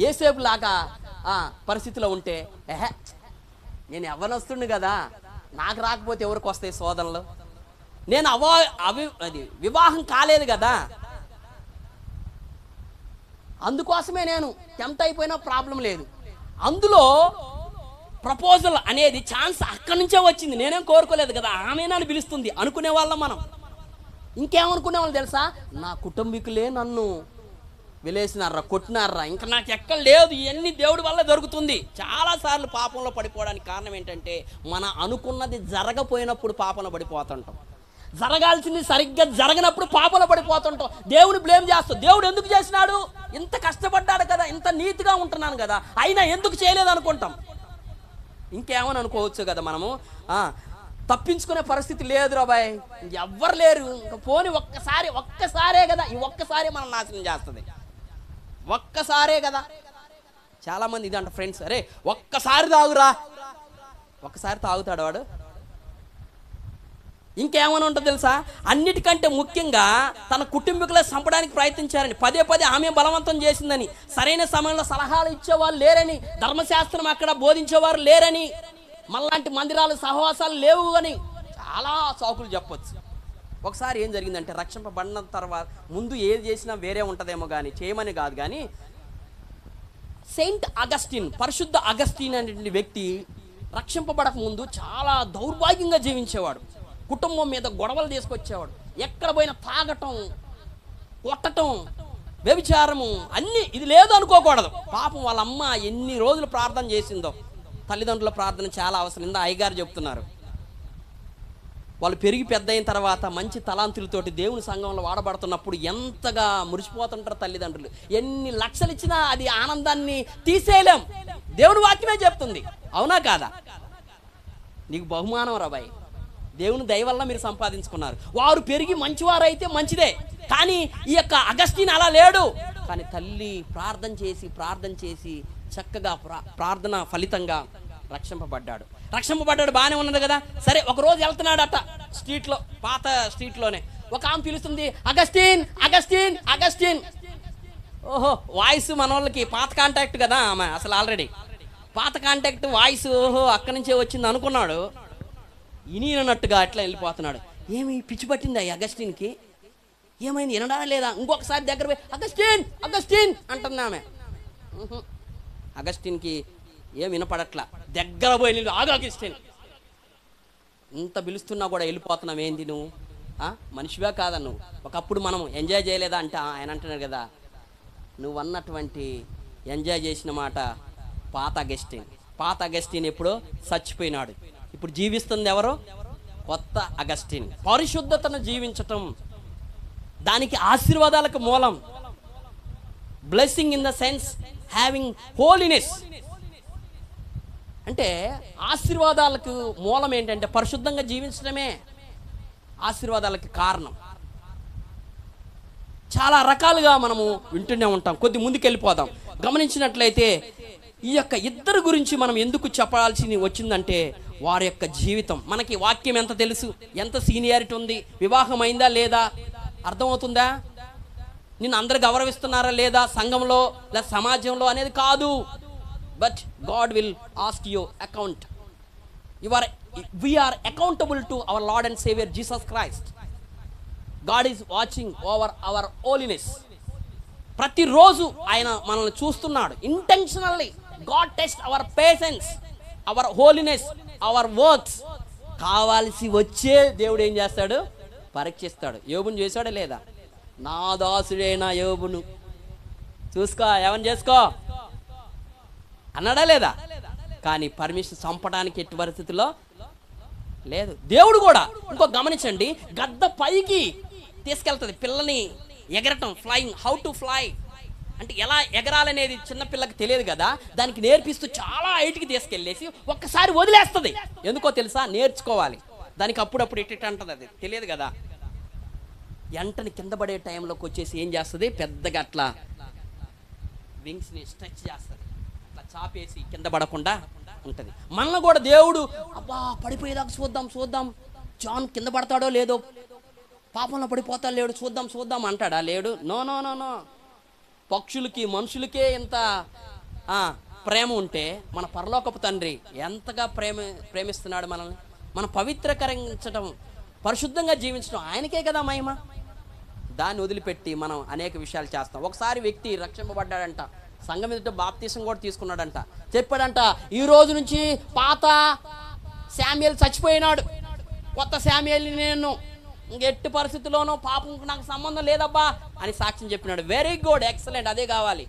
యేసేపు లాగా పరిస్థితిలో ఉంటే, నేను యవ్వనస్తుడిని కదా, నాకు రాకపోతే ఎవరికి వస్తాయి శోధనలు? నేను అది వివాహం కాలేదు కదా, అందుకోసమే నేను టెంప్ట్ అయిపోయినా ప్రాబ్లం లేదు. అందులో ప్రపోజల్ అనేది ఛాన్స్ అక్కడి నుంచే వచ్చింది, నేనేం కోరుకోలేదు కదా, ఆమె నన్ను పిలుస్తుంది అనుకునే వాళ్ళం మనం. ఇంకేమనుకునే వాళ్ళు తెలుసా? నా కుటుంబీకులే నన్ను విలేసినారా, కొట్టినారా, ఇంకా నాకు ఎక్కడ లేదు, ఇవన్నీ దేవుడి వల్ల జరుగుతుంది. చాలాసార్లు పాపంలో పడిపోవడానికి కారణం ఏంటంటే మన అనుకున్నది జరగపోయినప్పుడు పాపంలో పడిపోతుంటాం, జరగాల్సింది సరిగ్గా జరగనప్పుడు పాపంలో పడిపోతుంటాం, దేవుని బ్లేమ్ చేస్తాం. దేవుడు ఎందుకు చేసినాడు? ఇంత కష్టపడ్డాడు కదా, ఇంత నీతిగా ఉంటున్నాను కదా, అయినా ఎందుకు చేయలేదు అనుకుంటాం. ఇంకేమని అనుకోవచ్చు కదా మనము. తప్పించుకునే పరిస్థితి లేదు రాబాయ్, ఎవ్వరు లేరు, ఇంకా పోని ఒక్కసారే కదా, ఈ ఒక్కసారి మనం నాశనం చేస్తుంది, ఒక్కసారే కదా. చాలామంది ఇదంట ఫ్రెండ్స్, అరే ఒక్కసారి తాగురా, ఒక్కసారి తాగుతాడు వాడు. ఇంకేమని ఉంటుంది తెలుసా? అన్నిటికంటే ముఖ్యంగా తన కుటుంబీకులే చంపడానికి ప్రయత్నించారని, పదే పదే ఆమె బలవంతం చేసిందని, సరైన సమయంలో సలహాలు ఇచ్చేవాళ్ళు లేరని, ధర్మశాస్త్రం అక్కడ బోధించేవారు లేరని, మళ్ళాంటి మందిరాలు సహవాసాలు లేవు అని చాలా సాకులు చెప్పొచ్చు. ఒకసారి ఏం జరిగిందంటే, రక్షింపబడిన తర్వాత ముందు ఏది చేసినా వేరే ఉంటుందేమో కానీ, చేయమని కాదు కానీ, సెయింట్ అగస్టిన్, పరిశుద్ధ అగస్టిన్ అనేటువంటి వ్యక్తి రక్షింపబడక ముందు చాలా దౌర్భాగ్యంగా జీవించేవాడు. కుటుంబం మీద గొడవలు తీసుకొచ్చేవాడు, ఎక్కడ పోయినా తాగటం, కొట్టటం, వ్యభిచారము, అన్నీ. ఇది లేదు అనుకోకూడదు. పాపం వాళ్ళ అమ్మ ఎన్ని రోజులు ప్రార్థన చేసిందో. తల్లిదండ్రుల ప్రార్థన చాలా అవసరం. ఇందా అయ్యగారు చెప్తున్నారు, వాళ్ళు పెరిగి పెద్ద అయిన తర్వాత మంచి తలాంతులతోటి దేవుని సంఘంలో వాడబడుతున్నప్పుడు ఎంతగా మురిసిపోతుంటారు తల్లిదండ్రులు. ఎన్ని లక్షలు ఇచ్చినా అది ఆనందాన్ని తీసేయలేం. దేవుని వాక్యమే చెప్తుంది. అవునా కాదా? నీకు బహుమానం రాబాయ్, దేవుని దయ వల్ల మీరు సంపాదించుకున్నారు. వారు పెరిగి మంచివారైతే మంచిదే, కానీ ఈ యొక్క అగస్టిన్ అలా లేడు. కానీ తల్లి ప్రార్థన చేసి చక్కగా ప్రార్థన ఫలితంగా రక్షింపబడ్డాడు. బాగానే ఉన్నది కదా. సరే, ఒకరోజు వెళ్తున్నాడు అట్ట స్ట్రీట్లో, పాత స్ట్రీట్లోనే. ఒక ఆమె పిలుస్తుంది, అగస్టిన్ అగస్టిన్ అగస్టిన్. ఓహో, వాయిస్ మన వాళ్ళకి పాత కాంటాక్ట్ కదా ఆమె, అసలు ఆల్రెడీ పాత కాంటాక్ట్ వాయిస్. ఓహో, అక్కడి నుంచే వచ్చింది అనుకున్నాడు. ఇనినట్టుగా అట్లా వెళ్ళిపోతున్నాడు. ఏమి పిచ్చి పట్టింది ఆ అగస్టిన్కి? ఏమైంది, వినడా లేదా? ఇంకొకసారి దగ్గర పోయి అగస్టిన్ అగస్టిన్ అంటుంది ఆమె. అగస్టిన్కి ఏం వినపడట్లా. దగ్గర పోయి ఆగు అగస్టిన్, ఇంత పిలుస్తున్నా కూడా వెళ్ళిపోతున్నావు ఏంది నువ్వు? మనిషివే కాదా నువ్వు? ఒకప్పుడు మనం ఎంజాయ్ చేయలేదా అంటే ఆయన అంటున్నాడు కదా, నువ్వు అన్నటువంటి ఎంజాయ్ చేసిన మాట పాత అగస్టిన్ ఎప్పుడో చచ్చిపోయినాడు. ఇప్పుడు జీవిస్తుంది ఎవరు? కొత్త అగస్టిన్. పరిశుద్ధతను జీవించటం, దానికి ఆశీర్వాదాలకు మూలం. Blessing in the sense having holiness. అంటే ఆశీర్వాదాలకు మూలం ఏంటంటే పరిశుద్ధంగా జీవించడమే ఆశీర్వాదాలకి కారణం. చాలా రకాలుగా మనము వింటూనే ఉంటాం. కొద్ది ముందుకు వెళ్ళిపోదాం. గమనించినట్లయితే ఈ యొక్క ఇద్దరు గురించి మనం ఎందుకు చెప్పాల్సి వచ్చిందంటే, వారి యొక్క జీవితం. మనకి వాక్యం ఎంత తెలుసు, ఎంత సీనియారిటీ ఉంది, వివాహం అయిందా లేదా, అర్థమవుతుందా, నిన్ను అందరు గౌరవిస్తున్నారా లేదా సంఘంలో లేదా సమాజంలో అనేది కాదు. But God will ask you account. we are accountable to our Lord and Savior Jesus Christ. God is watching over our holiness. ప్రతిరోజు ఆయన మనల్ని చూస్తున్నాడు. Intentionally God test our patience, our holiness, our works. కావాల్సి వచ్చే దేవుడు ఏం చేస్తాడు? పరీక్షిస్తాడు. యోబుని చేశాడా లేదా? నా దాసుడైన యోబును చూసుకో, ఏమని చేసుకో అన్నాడా లేదా? కానీ పర్మిషన్ చంపడానికి ఎట్టి పరిస్థితుల్లో లేదు. దేవుడు కూడా ఇంకో గమనించండి, గద్ద పైకి తీసుకెళ్తుంది పిల్లని ఎగరటం, ఫ్లయింగ్, హౌ టు ఫ్లై అంటే ఎలా ఎగరాలనేది చిన్నపిల్లకి తెలియదు కదా, దానికి నేర్పిస్తూ చాలా హైట్కి తీసుకెళ్ళేసి ఒక్కసారి వదిలేస్తుంది. ఎందుకో తెలుసా? నేర్చుకోవాలి. దానికి అప్పుడప్పుడు ఇటు అంటుంది, అది తెలియదు కదా. ఎంటని కింద పడే టైంలోకి వచ్చేసి ఏం చేస్తుంది? పెద్దగా అట్లా వింగ్స్ని స్ట్రెచ్ చేస్తుంది, అట్లా చాపేసి కింద పడకుండా ఉంటుంది. మనల్ని కూడా దేవుడు అబ్బా పడిపోయేదాకా చూద్దాం, జాన్ కింద పడతాడో లేదో, పాపంలో పడిపోతాడు లేడు, చూద్దాం అంటాడా? లేడు. No no no no. పక్షులకి మనుషులకే ఇంత ప్రేమ ఉంటే మన పరలోకపు తండ్రి ఎంతగా ప్రేమిస్తున్నాడు మనల్ని. మనం పవిత్రకరించడం, పరిశుద్ధంగా జీవించడం ఆయనకే కదా మహిమ. దాన్ని వదిలిపెట్టి మనం అనేక విషయాలు చేస్తాం. ఒకసారి వ్యక్తి రక్షింపబడ్డాడంట, సంఘం ఎదుట బాప్తీసం కూడా తీసుకున్నాడంట. చెప్పాడంట, ఈ రోజు నుంచి పాత శామ్యుయేల్ చచ్చిపోయినాడు, కొత్త శామ్యుయేల్ని నేను ఎట్టి పరిస్థితుల్లోనూ పాపం నాకు సంబంధం లేదబ్బా అని సాక్ష్యం చెప్పినాడు. వెరీ గుడ్, ఎక్సలెంట్, అదే కావాలి.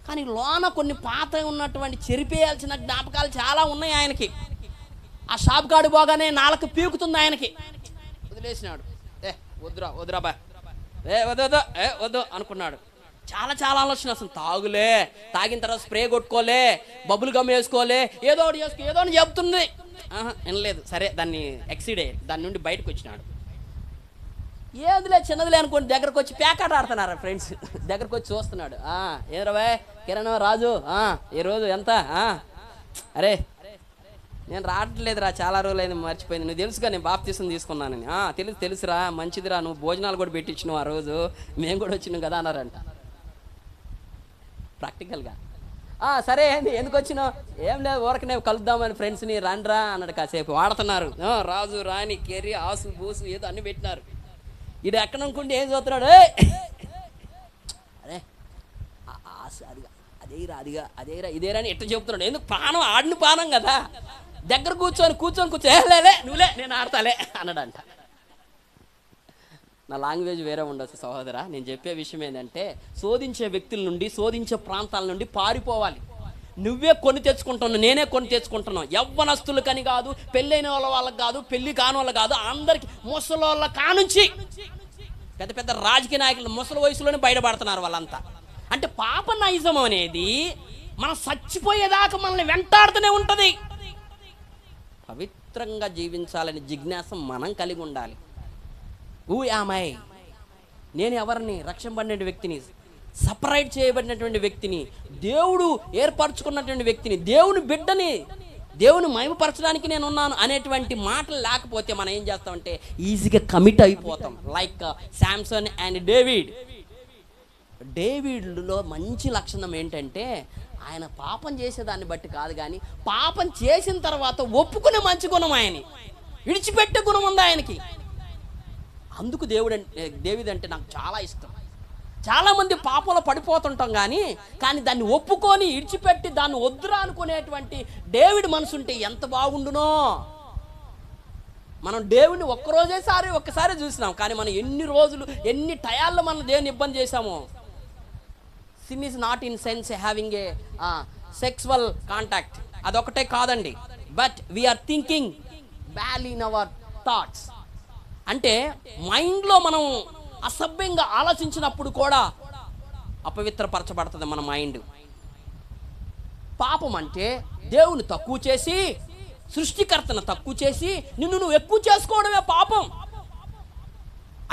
కానీ లోన కొన్ని పాత ఉన్నటువంటి చెరిపేయాల్సిన జ్ఞాపకాలు చాలా ఉన్నాయి ఆయనకి. ఆ షాప్ కాడు పోగానే నాలుక పీకుతుంది ఆయనకి, వదిలేసినాడు. వద్దురా బా, వద్దు అనుకున్నాడు. చాలా ఆలోచన వస్తుంది. తాగిన తర్వాత స్ప్రే కొట్టుకోలే, బబుల్ గమ్ వేసుకోలే, ఏదో అని చెప్తుంది. వినలేదు. సరే దాన్ని ఎక్సీడ్ అయ్యి దాని నుండి బయటకు వచ్చినాడు. ఏదిలే చిన్నదిలే అనుకోండి, దగ్గరకు వచ్చి ప్యాకెట్ ఆడుతున్నారు ఫ్రెండ్స్, దగ్గరకు వచ్చి చూస్తున్నాడు. ఏదరా కిరణ్, రాజు ఈరోజు ఎంత? అరే నేను రావట్లేదురా, చాలా రోజులు అయింది, మర్చిపోయింది. నువ్వు తెలుసుగా నేను బాప్తీసం తీసుకున్నానని. తెలుసురా, మంచిదిరా, నువ్వు భోజనాలు కూడా పెట్టించినావు ఆ రోజు, మేము కూడా వచ్చినాం కదా అన్నారంట ప్రాక్టికల్గా. సరే ఏంది, ఎందుకు వచ్చినావు? ఏం లేదు, ఊరకనే కలుద్దామని ఫ్రెండ్స్ని, రండ్రా అన్నాడు. కాసేపు వాడుతున్నారు. రాజు, రాణి, కెర్రీ, ఆసు, బూసు ఏదో అన్ని పెట్టినారు. ఇది ఎక్కడ అనుకుంటే ఏం చూస్తున్నాడు? అరే ఆసు అదేరా ఇదేరా అని ఎట్లా చెప్తున్నాడు. ఎందుకు? ప్రాణం ఆడిన ప్రాణం కదా. దగ్గర కూర్చొని లేలే నువ్వులే నేను ఆడతాలే అన్నాడంట. నా లాంగ్వేజ్ వేరే ఉండొచ్చు సహోదరా. నేను చెప్పే విషయం ఏంటంటే, శోధించే వ్యక్తుల నుండి, శోధించే ప్రాంతాల నుండి పారిపోవాలి. నువ్వే కొని తెచ్చుకుంటున్నావు, నేనే కొని తెచ్చుకుంటున్నావు. యవ్వనస్తులకని కాదు, పెళ్ళైన వాళ్ళకి కాదు, పెళ్లి కాని వాళ్ళకి కాదు, అందరికి, ముసలోళ్ళ కానుంచి పెద్ద రాజకీయ నాయకులు ముసలి వయసులోనే బయటపడుతున్నారు వాళ్ళంతా. అంటే పాప నైజం అనేది మనం చచ్చిపోయేదాకా మనల్ని వెంటాడుతూనే ఉంటుంది. పవిత్రంగా జీవించాలని జిజ్ఞాస మనం కలిగి ఉండాలి. Who am I? నేను ఎవరిని? రక్షింపబడిన వ్యక్తిని, సపరేట్ చేయబడినటువంటి వ్యక్తిని, దేవుడు ఏర్పరచుకున్నటువంటి వ్యక్తిని, దేవుని బిడ్డని, దేవుని మహిమపరచడానికి నేను ఉన్నాను అనేటువంటి మాటలు లేకపోతే మనం ఏం చేస్తామంటే ఈజీగా కమిట్ అయిపోతాం. లైక్ శాంసన్ అండ్ డేవిడ్లో మంచి లక్షణం ఏంటంటే, ఆయన పాపం చేసేదాన్ని బట్టి కాదు, కానీ పాపం చేసిన తర్వాత ఒప్పుకునే మంచి గుణం, ఆయన్ని విడిచిపెట్టే గుణం ఉంది ఆయనకి. అందుకు డేవిడ్ అంటే నాకు చాలా ఇష్టం. చాలామంది పాపంలో పడిపోతుంటాం కానీ దాన్ని ఒప్పుకొని ఇడిచిపెట్టి దాన్ని వద్దురా అనుకునేటువంటి డేవిడ్ మనసుంటే ఎంత బాగుండునో. మనం దేవుడిని ఒక్కసారి చూసినాం, కానీ మనం ఎన్ని రోజులు ఎన్ని టయాల్లో మనం దేవుని ఇబ్బంది చేశామో. Sin is not in sense having a sexual contact, అదొకటే కాదండి. But we're thinking bad in our thoughts. అంటే మైండ్లో మనం అసభ్యంగా ఆలోచించినప్పుడు కూడా అపవిత్రపరచబడుతుంది మన మైండ్. పాపం అంటే దేవుని తక్కువ చేసి, సృష్టికర్తను తక్కువ చేసి నిన్ను నువ్వు ఎక్కువ చేసుకోవడమే పాపం.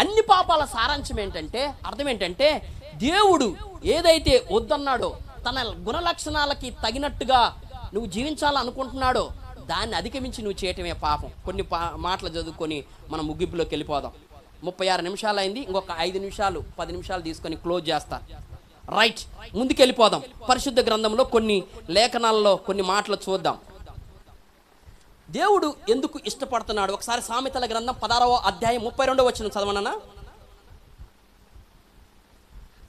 అన్ని పాపాల సారాంశం ఏంటంటే, అర్థం ఏంటంటే, దేవుడు ఏదైతే వద్దన్నాడో, తన గుణలక్షణాలకి తగినట్టుగా నువ్వు జీవించాలనుకుంటున్నాడో దాన్ని అధిగమించి నువ్వు చేయటమే పాపం. కొన్ని మాటలు చదువుకొని మనం ముగింపులోకి వెళ్ళిపోదాం. 36 నిమిషాలు అయింది. ఇంకొక 5 నిమిషాలు 10 నిమిషాలు తీసుకొని క్లోజ్ చేస్తా. రైట్, ముందుకెళ్ళిపోదాం. పరిశుద్ధ గ్రంథంలో కొన్ని లేఖనాల్లో కొన్ని మాటలు చూద్దాం. దేవుడు ఎందుకు ఇష్టపడుతున్నాడు? ఒకసారి సామెతల గ్రంథం 16వ అధ్యాయం 32వ వచనం చదవనన్నా.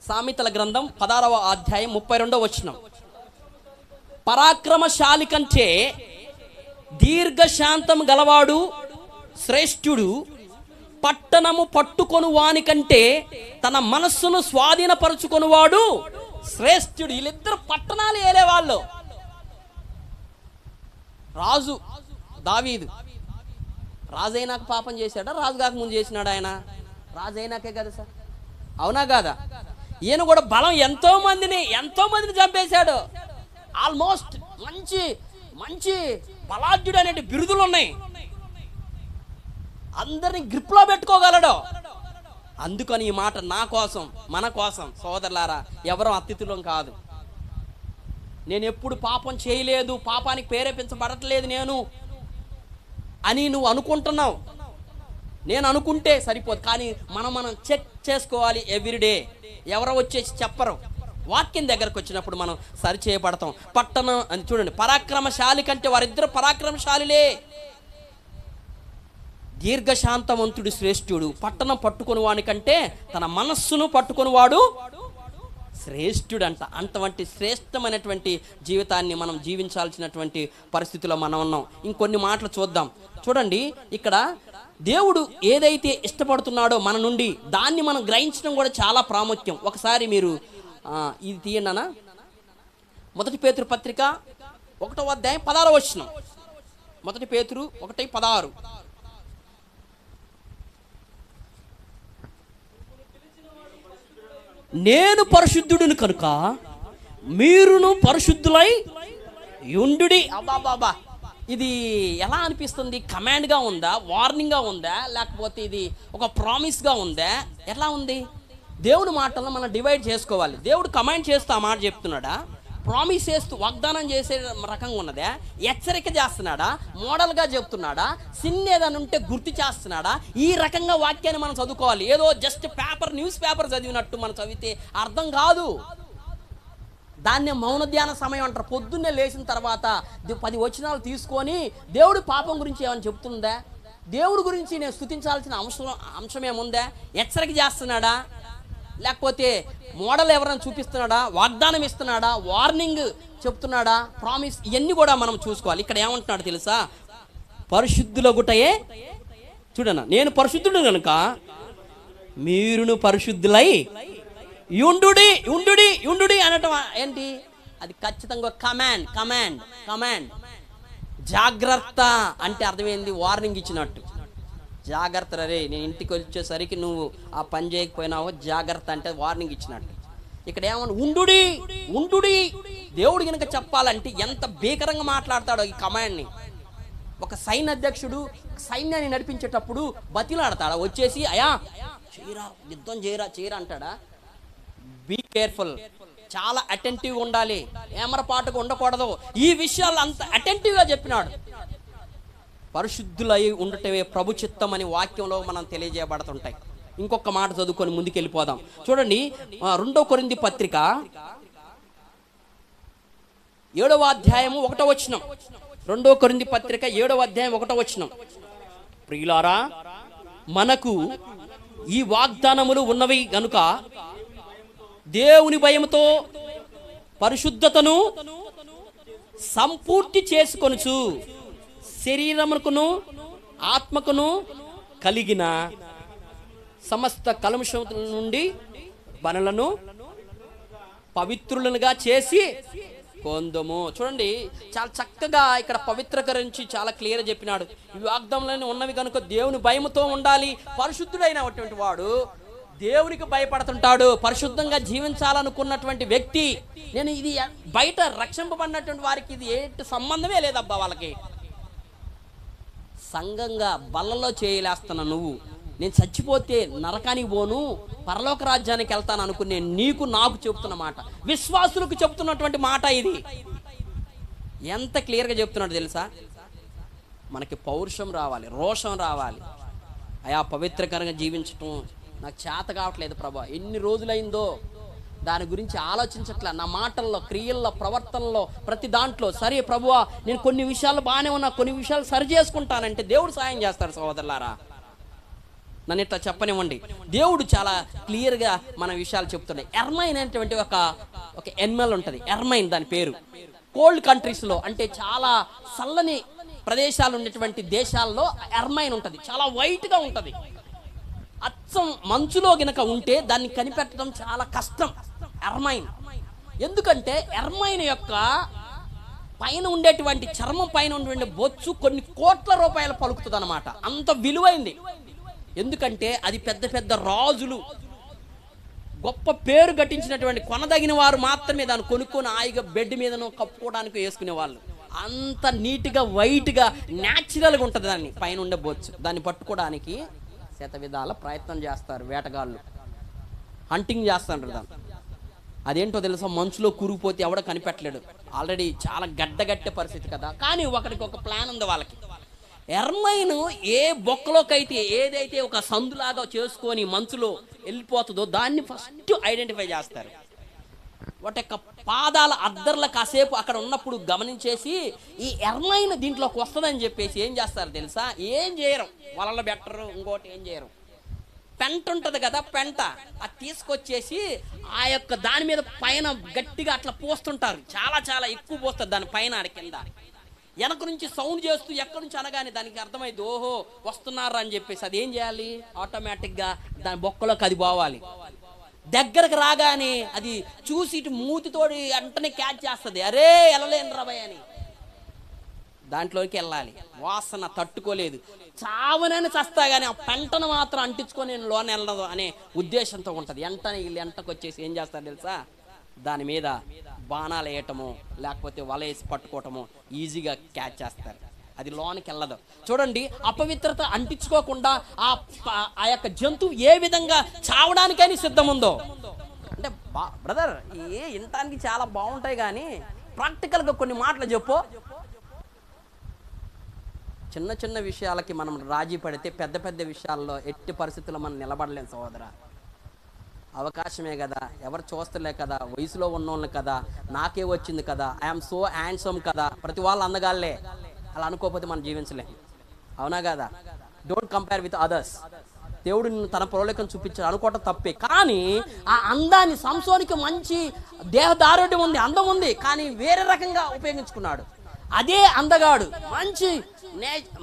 సామెతల గ్రంథం 16వ అధ్యాయం 32వ వచనం. పరాక్రమశాలి కంటే దీర్ఘశాంతం గలవాడు శ్రేష్ఠుడు, పట్టణము పట్టుకొను వాని కంటే తన మనస్సును స్వాధీనపరుచుకొనువాడు శ్రేష్ఠుడు. వీళ్ళిద్దరు పట్టణాలు ఏలేవాళ్ళు. రాజు దావీదు రాజైనాక పాపం చేశాడా, రాజు కాక ముందు చేసినాడు? ఆయన రాజు అయినాకే కదా సార్, అవునా కాదా? ఈయన కూడా బలం ఎంతో మందిని చంపేశాడు. ఆల్మోస్ట్ మంచి మంచి బలాఢ్యుడు అనే బిరుదులు ఉన్నాయి. అందరిని గ్రిప్లో పెట్టుకోగలడు. అందుకని ఈ మాట నా కోసం, మన కోసం సోదరులారా, ఎవరో అతిథులం కాదు. నేను ఎప్పుడు పాపం చేయలేదు, పాపానికి ప్రేరేపించబడట్లేదు నేను అని నువ్వు అనుకుంటున్నావు. నేను అనుకుంటే సరిపోదు, కానీ మనం చెక్ చేసుకోవాలి ఎవ్రీడే. ఎవరో వచ్చేసి చెప్పరు. వాక్యం దగ్గరకు వచ్చినప్పుడు మనం సరి చేయబడతాం. పట్టణం అని చూడండి, పరాక్రమశాలి కంటే వారిద్దరు పరాక్రమశాలిలే. దీర్ఘశాంతవంతుడు శ్రేష్ఠుడు, పట్టణం పట్టుకొని వాని కంటే తన మనస్సును పట్టుకొని వాడు శ్రేష్ఠుడు అంట. అటువంటి శ్రేష్టమైనటువంటి జీవితాన్ని మనం జీవించాల్సినటువంటి పరిస్థితిలో మనం ఉన్నాం. ఇంకొన్ని మాటలు చూద్దాం. చూడండి, ఇక్కడ దేవుడు ఏదైతే ఇష్టపడుతున్నాడో మన నుండి, దాన్ని మనం గ్రహించడం కూడా చాలా ప్రాముఖ్యం. ఒకసారి మీరు ఇది తీయండి అన్న. 1 పేతురు పత్రిక 1వ అధ్యాయం 16వ వచనం. 1 పేతురు 1:16. నేను పరిశుద్ధుడును కనుక మీరును పరిశుద్ధులై యుండుడి. అబ్బాబాబా, ఇది ఎలా అనిపిస్తుంది? కమాండ్గా ఉందా, వార్నింగ్గా ఉందా, లేకపోతే ఇది ఒక ప్రామిస్గా ఉందా? ఎలా ఉంది? దేవుని మాటలను మనం డివైడ్ చేసుకోవాలి. దేవుడు కమాండ్ చేస్తూ ఆ మాట చెప్తున్నాడా, ప్రామిస్ చేస్తూ వాగ్దానం చేసే రకంగా ఉన్నదా, హెచ్చరిక చేస్తున్నాడా, మోడల్గా చెప్తున్నాడా, సిన్ ఏదైనా ఉంటే గుర్తు చేస్తున్నాడా? ఈ రకంగా వాక్యాన్ని మనం చదువుకోవాలి. ఏదో జస్ట్ న్యూస్ పేపర్ చదివినట్టు మనం చదివితే అర్థం కాదు. దాన్నే మౌన ధ్యాన సమయం అంటారు. పొద్దున్నే లేచిన తర్వాత 10 వచనాలు తీసుకొని దేవుడు పాపం గురించి ఏమైనా చెప్తుందా, దేవుడి గురించి నేను స్తుతించాల్సిన అంశం ఏముందా, హెచ్చరిక చేస్తున్నాడా, లేకపోతే మోడల్ ఎవరైనా చూపిస్తున్నాడా, వాగ్దానం ఇస్తున్నాడా, వార్నింగ్ చెప్తున్నాడా, ప్రామిస్, ఇవన్నీ కూడా మనం చూసుకోవాలి. ఇక్కడ ఏమంటున్నాడు తెలుసా? పరిశుద్ధుల గుటయే చూడనా, నేను పరిశుద్ధుడు కనుక మీరును పరిశుద్ధులై యుండుడి యుండుడి యుండుడి అనటం ఏంటి? అది ఖచ్చితంగా కమాండ్. జాగ్రత్త అంటే అర్థమైంది, వార్నింగ్ ఇచ్చినట్టు. జాగ్రత్త రే, నేను ఇంటికి వచ్చేసరికి నువ్వు ఆ పని చేయకపోయినావో జాగ్రత్త అంటే వార్నింగ్ ఇచ్చినట్టు. ఇక్కడ ఏమన్నా ఉండుడి. దేవుడు కనుక చెప్పాలంటే ఎంత భీకరంగా మాట్లాడతాడో ఈ కమాండ్ని. ఒక సైన్య అధ్యక్షుడు సైన్యాన్ని నడిపించేటప్పుడు బతిలాడతాడా? వచ్చేసి అయా చేయరా, యుద్ధం చేయరా అంటాడా? బీ కేర్ఫుల్, చాలా అటెంటివ్గా ఉండాలి, ఏమరపాటుగా ఉండకూడదు. ఈ విషయాలు అంత అటెంటివ్గా చెప్పినాడు. పరిశుద్ధులై ఉండటమే ప్రభు చిత్తం అని వాక్యంలో మనం తెలియజేయబడుతుంటాయి. ఇంకొక మాట చదువుకొని ముందుకెళ్ళిపోదాం. చూడండి, 2 కొరింథీ పత్రిక 7వ అధ్యాయము 1వ వచనం. 2 కొరింథీ పత్రిక 7వ అధ్యాయం 1వ వచనం. ప్రియులారా, మనకు ఈ వాగ్దానములు ఉన్నవి గనుక దేవుని భయముతో పరిశుద్ధతను సంపూర్తి చేసుకొనుచు శరీరమునకును ఆత్మకును కలిగిన సమస్త కల్మషం నుండి మనలను పవిత్రులుగా చేసి కొందము. చూడండి, చాలా చక్కగా ఇక్కడ పవిత్ర గురించి చాలా క్లియర్ చెప్పినాడు. ఈ వాగ్దానంలోనే ఉన్నవి కనుక దేవుని భయముతో ఉండాలి. పరిశుద్ధుడైనటువంటి వాడు దేవునికి భయపడుతుంటాడు. పరిశుద్ధంగా జీవించాలనుకున్నటువంటి వ్యక్తి, నేను ఇది బయట రక్షింపబడినటువంటి వారికి ఇది ఏంటి సంబంధమే లేదబ్బా. వాళ్ళకి సంఘంగా బల్లలో చేయలేస్తున్నా నువ్వు, నేను చచ్చిపోతే నరకానికి పోను, పరలోక రాజ్యానికి వెళ్తాను అనుకునే నీకు నాకు చెప్తున్న మాట, విశ్వాసులకు చెప్తున్నటువంటి మాట. ఇది ఎంత క్లియర్గా చెప్తున్నాడు తెలుసా? మనకి పౌరుషం రావాలి, రోషం రావాలి. అయా పవిత్రకరంగా జీవించటం నాకు చేత కావట్లేదు ప్రభా, ఎన్ని రోజులైందో దాని గురించి ఆలోచించట్లా. నా మాటల్లో, క్రియల్లో, ప్రవర్తనలో, ప్రతి దాంట్లో సరే ప్రభువా నేను కొన్ని విషయాలు బాగానే ఉన్నా, కొన్ని విషయాలు సరి చేసుకుంటానంటే దేవుడు సాయం చేస్తాడు సహోదరులారా. నన్ను ఇట్లా చెప్పనివ్వండి. దేవుడు చాలా క్లియర్గా మన విషయాలు చెప్తున్నాయి. ఎర్మైన్ అనేటువంటి ఒక ఎనిమల్ ఉంటుంది. ఎర్మైన్ దాని పేరు. కోల్డ్ కంట్రీస్లో అంటే చాలా చల్లని ప్రదేశాలు ఉండేటువంటి దేశాల్లో ఎర్మైన్ ఉంటుంది. చాలా వైట్గా ఉంటుంది. అచ్చం మంచులో గనక ఉంటే దాన్ని కనిపెట్టడం చాలా కష్టం ఎర్మైన్. ఎందుకంటే ఎర్మైన్ యొక్క పైన ఉండేటువంటి చర్మం పైన ఉండేటువంటి బొచ్చు కొన్ని కోట్ల రూపాయలు పలుకుతుంది అనమాట. అంత విలువైంది. ఎందుకంటే అది పెద్ద పెద్ద రాజులు, గొప్ప పేరు గట్టించినటువంటి కొనదగిన వారు మాత్రమే దాన్ని కొనుక్కొని హాయిగా బెడ్ మీదనో కప్పుకోవడానికి వేసుకునే వాళ్ళు. అంత నీట్గా వైట్గా న్యాచురల్గా ఉంటుంది దాన్ని పైన ఉండే బొచ్చు. దాన్ని పట్టుకోవడానికి శత విధాల ప్రయత్నం చేస్తారు వేటగాళ్ళు, హంటింగ్ చేస్తారు దాన్ని. అదేంటో తెలుసా, మంచులో కూరుకుపోతే ఎవడో కనిపెట్టలేడు. ఆల్రెడీ చాలా గడ్డగట్టే పరిస్థితి కదా. కానీ ఒకడికి ఒక ప్లాన్ ఉంది వాళ్ళకి. ఎర్మైన్ ఏ బొక్కలోకైతే ఏదైతే ఒక సందులాగా చేసుకొని మంచులో వెళ్ళిపోతుందో దాన్ని ఫస్ట్ ఐడెంటిఫై చేస్తారు. వాటి యొక్క పాదాల అద్దర్ల కాసేపు అక్కడ ఉన్నప్పుడు గమనించేసి ఈ ఎర్మైన్ దీంట్లోకి వస్తుందని చెప్పేసి ఏం చేస్తారు తెలుసా, ఏం చేయరు, వలలు బెట్టరు, ఇంకోటి ఏం చేయరు. పెంట ఉంటుంది కదా, పెంట అది తీసుకొచ్చేసి ఆ యొక్క దాని మీద పైన గట్టిగా అట్లా పోస్తుంటారు. చాలా చాలా ఎక్కువ పోస్తారు దాని పైన కింద. వెనక నుంచి సౌండ్ చేస్తూ ఎక్కడి నుంచి అనగానే దానికి అర్థమైంది, ఓహో వస్తున్నారా అని చెప్పేసి అది ఏం చేయాలి, ఆటోమేటిక్గా దాని బొక్కలోకి అది పోవాలి. దగ్గరకు రాగానే అది చూసి ఇటు మూతితోటి వెంటనే క్యాచ్ చేస్తుంది. అరే వెళ్ళలేను రాబాయ్ అని దాంట్లోకి వెళ్ళాలి. వాసన తట్టుకోలేదు, చావనని చస్తా కానీ ఆ పెంటను మాత్రం అంటించుకొని నేను లోన వెళ్ళదు అనే ఉద్దేశంతో ఉంటుంది. వెంటనే వీళ్ళు ఎంటకు వచ్చేసి ఏం చేస్తారు తెలుసా, దాని మీద బాణాలు వేయటము లేకపోతే వల వేసి పట్టుకోవటము, ఈజీగా క్యాచ్ చేస్తారు. అది లోనికి వెళ్ళదు. చూడండి, అపవిత్రత అంటించుకోకుండా ఆ యొక్క జంతువు ఏ విధంగా చావడానికైనా సిద్ధం ఉందో. అంటే బ్రదర్ వినటానికి చాలా బాగుంటాయి కానీ ప్రాక్టికల్గా కొన్ని మాటలు చెప్పు. చిన్న చిన్న విషయాలకి మనం రాజీ పడితే పెద్ద పెద్ద విషయాల్లో ఎట్టి పరిస్థితుల్లో మనం నిలబడలేం సహోదరా. అవకాశమే కదా, ఎవరు చూస్తలే కదా, వయసులో ఉన్నోళ్ళని కదా, నాకే వచ్చింది కదా, ఐఎమ్ సో హ్యాండ్సమ్ కదా, ప్రతి వాళ్ళు అందగాళ్ళే, అలా అనుకోకపోతే మనం జీవించలేం. అవునా కదా? Don't compare with others. దేవుడు నిన్ను తన ప్రోలేఖను చూపించాడు అనుకోవటం తప్పే. కానీ ఆ అందాన్ని, సంసోనికి మంచి దేహదారుఢ్యం ఉంది, అందం ఉంది, కానీ వేరే రకంగా ఉపయోగించుకున్నాడు. అదే అందగాడు,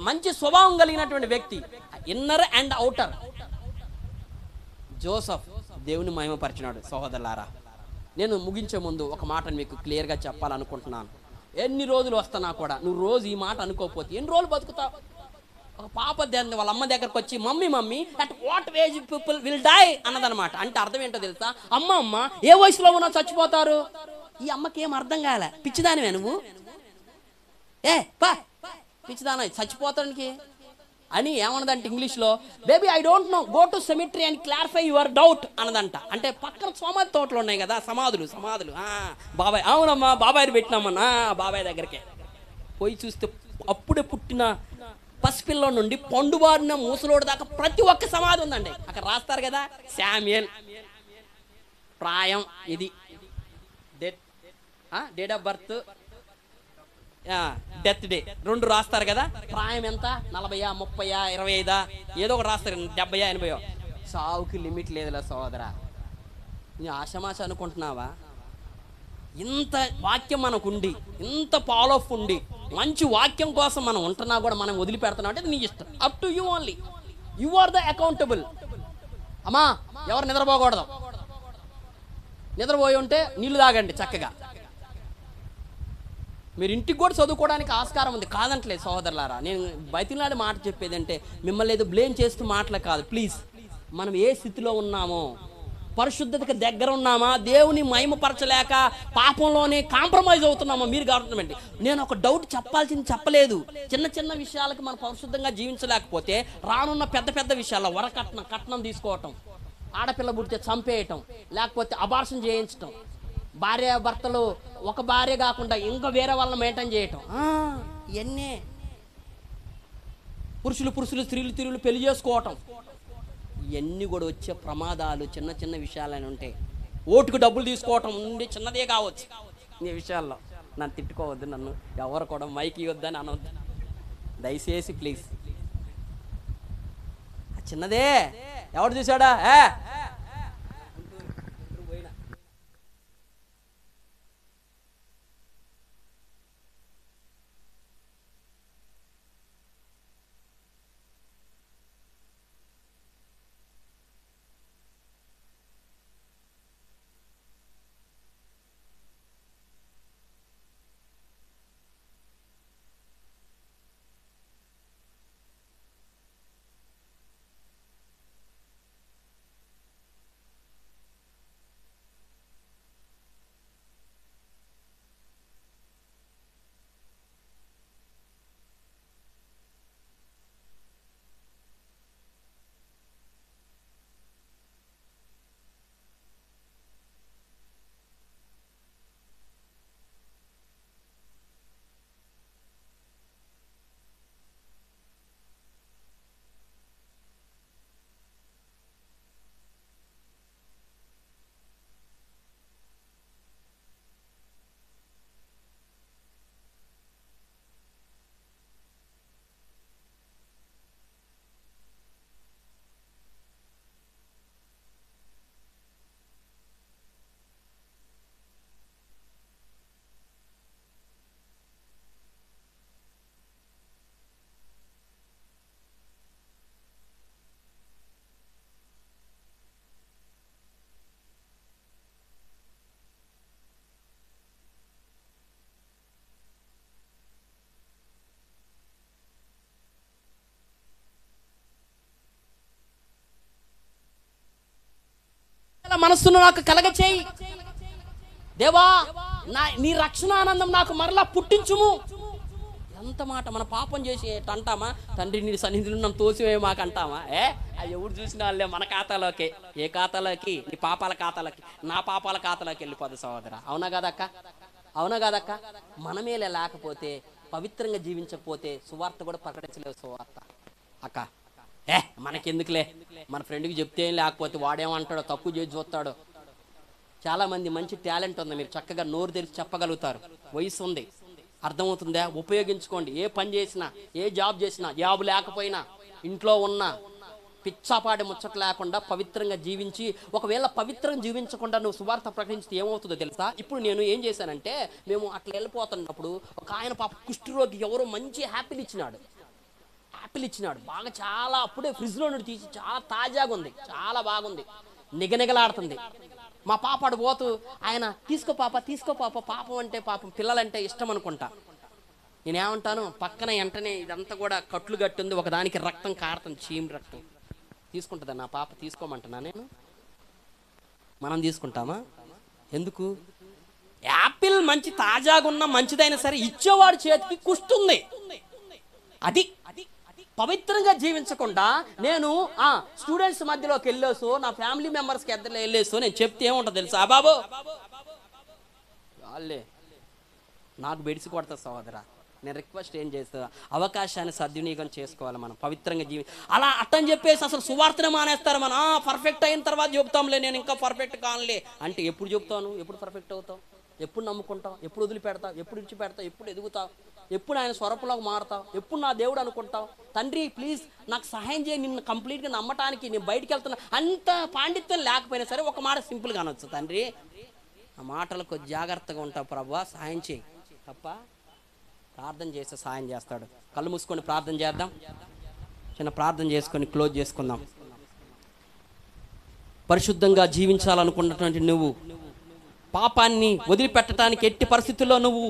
మంచి స్వభావం కలిగినటువంటి వ్యక్తి, ఇన్నర్ అండ్ అవుటర్. జోసఫ్ దేవుని మహిమపరిచినాడు. సహోదరులారా, నేను ముగించే ముందు ఒక మాటను మీకు క్లియర్గా చెప్పాలనుకుంటున్నాను. ఎన్ని రోజులు వస్తున్నా కూడా నువ్వు రోజు ఈ మాట అనుకోకపోతే ఎన్ని రోజులు బతుకుతావు? ఒక పాప వాళ్ళ అమ్మ దగ్గరకు వచ్చి mummy at what age people will die అన్నదనమాట. అంటే అర్థం ఏంటో తెలుసా, అమ్మ ఏ వయసులో ఉన్నా చచ్చిపోతారు. ఈ అమ్మకి ఏం అర్థం కాలే, పిచ్చిదానివే నువ్వు, పిచ్చిదాన చచ్చిపోతానికి అని ఏమన్నదంటే ఇంగ్లీష్లో, baby I don't know, go to cemetery and clarify your doubt అన్నదంట. అంటే పక్కన సమాధి తోటలు ఉన్నాయి కదా, సమాధులు. బాబాయ్, అవునమ్మా బాబాయ్ పెట్టినామన్నా, బాబాయ్ దగ్గరికి పోయి చూస్తే అప్పుడే పుట్టిన పసిపిల్ల నుండి పండువారిన మూసలోడు దాకా ప్రతి ఒక్క సమాధి ఉందండి. అక్కడ రాస్తారు కదా, శామ్యుయల్, ప్రాయం, ఇది date of birth, death day, 2 రాస్తారు కదా. ప్రాయం ఎంత, 40, 30, 25, ఏదో ఒకటి రాస్తారు, 70, 80. సావుకి లిమిట్ లేదులే సోదరా. నీ ఆశమాశ అనుకుంటున్నావా? ఇంత వాక్యం మనకుండి, ఇంత పాలోఫ్ ఉండి, మంచి వాక్యం కోసం మనం ఉంటున్నా కూడా మనం వదిలిపెడుతున్నాం అంటే నీ ఇష్టం. Up to you only. You are the accountable. అమ్మా ఎవరు నిద్రపోకూడదు, నిద్రపోయి ఉంటే నీళ్లు తాగండి చక్కగా. మీరు ఇంటికి కూడా చదువుకోవడానికి ఆస్కారం ఉంది, కాదంటలేదు సహోదరులారా. నేను బయటిలాంటి మాట చెప్పేదంటే మిమ్మల్ని ఏదో బ్లేమ్ చేస్తూ మాటలే కాదు. ప్లీజ్, మనం ఏ స్థితిలో ఉన్నామో, పరిశుద్ధతకి దగ్గర ఉన్నామా, దేవుని మహిమపరచలేక పాపంలోనే కాంప్రమైజ్ అవుతున్నామా మీరు గవర్నమెంట్. నేను ఒక డౌట్ చెప్పాల్సింది చెప్పలేదు. చిన్న చిన్న విషయాలకు మనం పరిశుద్ధంగా జీవించలేకపోతే రానున్న పెద్ద పెద్ద విషయాల్లో కట్నం తీసుకోవటం, ఆడపిల్ల పుడితే చంపేయటం, లేకపోతే అబార్షన్ చేయించటం, భార్య భర్తలు ఒక భార్య కాకుండా ఇంకా వేరే వాళ్ళని మెయింటైన్ చేయటం, ఇవన్నీ పురుషులు స్త్రీలు పెళ్లి చేసుకోవటం, ఇవన్నీ కూడా వచ్చే ప్రమాదాలు చిన్న చిన్న విషయాలని ఉంటాయి. ఓటుకు డబ్బులు తీసుకోవటం ఉండి చిన్నదే కావచ్చు. ఈ విషయాల్లో నన్ను తిట్టుకోవద్దు, నన్ను ఎవరు కూడా మైక్ ఇవ్వద్దని అనవద్దు దయచేసి ప్లీజ్. చిన్నదే ఎవరు చూసాడా మనస్సును నాకు కలగ చేయి దేవా, నీ రక్షణ ఆనందం నాకు మరలా పుట్టించుము. ఎంత మాట! మన పాపం చేసి అంటామా, తండ్రి నీ సన్నిధిలో నన్ను తోసివే మాకు అంటామా? అది ఎవరు చూసిన వాళ్ళే మన ఖాతాలోకి, ఏ ఖాతాలోకి? నీ పాపాల ఖాతాలోకి, నా పాపాల ఖాతాలోకి వెళ్ళిపోదు సహోదరా. అవునా కాదక్క? అవునా కాదక్క? మనమేలే లేకపోతే, పవిత్రంగా జీవించకపోతే సువార్త కూడా ప్రకటించలేవు. సువార్త అక్క మనకెందుకులే, మన ఫ్రెండ్కి చెప్తే లేకపోతే వాడేమంటాడో, తక్కువ చేసి చూస్తాడో. చాలామంది మంచి టాలెంట్ ఉంది, మీరు చక్కగా నోరు తెరిచి చెప్పగలుగుతారు, వయసు ఉంది, అర్థమవుతుందా? ఉపయోగించుకోండి. ఏ పని చేసినా, ఏ జాబ్ చేసినా, జాబ్ లేకపోయినా, ఇంట్లో ఉన్నా పిచ్చాపాటి ముచ్చట లేకుండా పవిత్రంగా జీవించి, ఒకవేళ పవిత్రంగా జీవించకుండా నువ్వు సువార్త ప్రకటించితే ఏమవుతుందో తెలుసా? ఇప్పుడు నేను ఏం చేశానంటే, మేము అట్లా వెళ్ళిపోతున్నప్పుడు ఒక ఆయన పాప కుష్ఠరోగి ఎవరో మంచి యాపిల్ ఇచ్చినాడు, బాగా చాలా అప్పుడే ఫ్రిడ్జ్లో నుండి తీసి, చాలా తాజాగా ఉంది, చాలా బాగుంది, నిగనిగలాడుతుంది. మా పాపాడు పోతూ ఆయన తీసుకో పాప, పాపం అంటే పాపం పిల్లలంటే ఇష్టం అనుకుంటా. నేనేమంటాను, పక్కన వెంటనే ఇదంతా కూడా కట్లు కట్టుంది, ఒకదానికి రక్తం కారుతుంది, చీమ్ రక్తం. తీసుకుంటుందా నా పాప? తీసుకోమంటున్నా నేను? మనం తీసుకుంటామా? ఎందుకు? యాపిల్ మంచి తాజాగా ఉన్న మంచిదైనా సరే ఇచ్చేవాడు చేతికి కుస్తుంది. అది పవిత్రంగా జీవించకుండా నేను స్టూడెంట్స్ మధ్యలోకి వెళ్ళేసో, నా ఫ్యామిలీ మెంబర్స్కి ఎద్దరు వెళ్ళేసో నేను చెప్తే ఏముంటుంది తెలుసా? బాబు వాళ్ళే నాకు బెడిసి కొడతా సహోదరా. నేను రిక్వెస్ట్ ఏం చేస్తా, అవకాశాన్ని సద్వినియోగం చేసుకోవాలి మనం, పవిత్రంగా అలా అట్టని చెప్పేసి అసలు సువార్తనే మానేస్తారు. మనం పర్ఫెక్ట్ అయిన తర్వాత చెబుతాంలే, నేను ఇంకా పర్ఫెక్ట్ కానులే అంటే ఎప్పుడు చెప్తాను? ఎప్పుడు పర్ఫెక్ట్ అవుతావు? ఎప్పుడు నమ్ముకుంటావు? ఎప్పుడు వదిలిపెడతావు? ఎప్పుడు విడిచిపెడతావు? ఎప్పుడు ఎదుగుతావు? ఎప్పుడు ఆయన స్వరపులోకి మారుతావు? ఎప్పుడు నా దేవుడు అనుకుంటావు? తండ్రి ప్లీజ్ నాకు సహాయం చేయి, నిన్ను కంప్లీట్గా నమ్మటానికి నేను బయటికి వెళ్తున్నా. అంత పాండిత్యం లేకపోయినా సరే ఒక మాట సింపుల్గా అనొచ్చు, తండ్రి ఆ మాటలకు జాగ్రత్తగా ఉంటావు ప్రభువా, సహాయం చేయి. తప్ప ప్రార్థన చేస్తే సహాయం చేస్తాడు. కళ్ళు మూసుకొని ప్రార్థన చేద్దాం, చిన్న ప్రార్థన చేసుకొని క్లోజ్ చేసుకుందాం. పరిశుద్ధంగా జీవించాలనుకున్నటువంటి నువ్వు పాపాన్ని వదిలిపెట్టడానికి ఎట్టి పరిస్థితుల్లో నువ్వు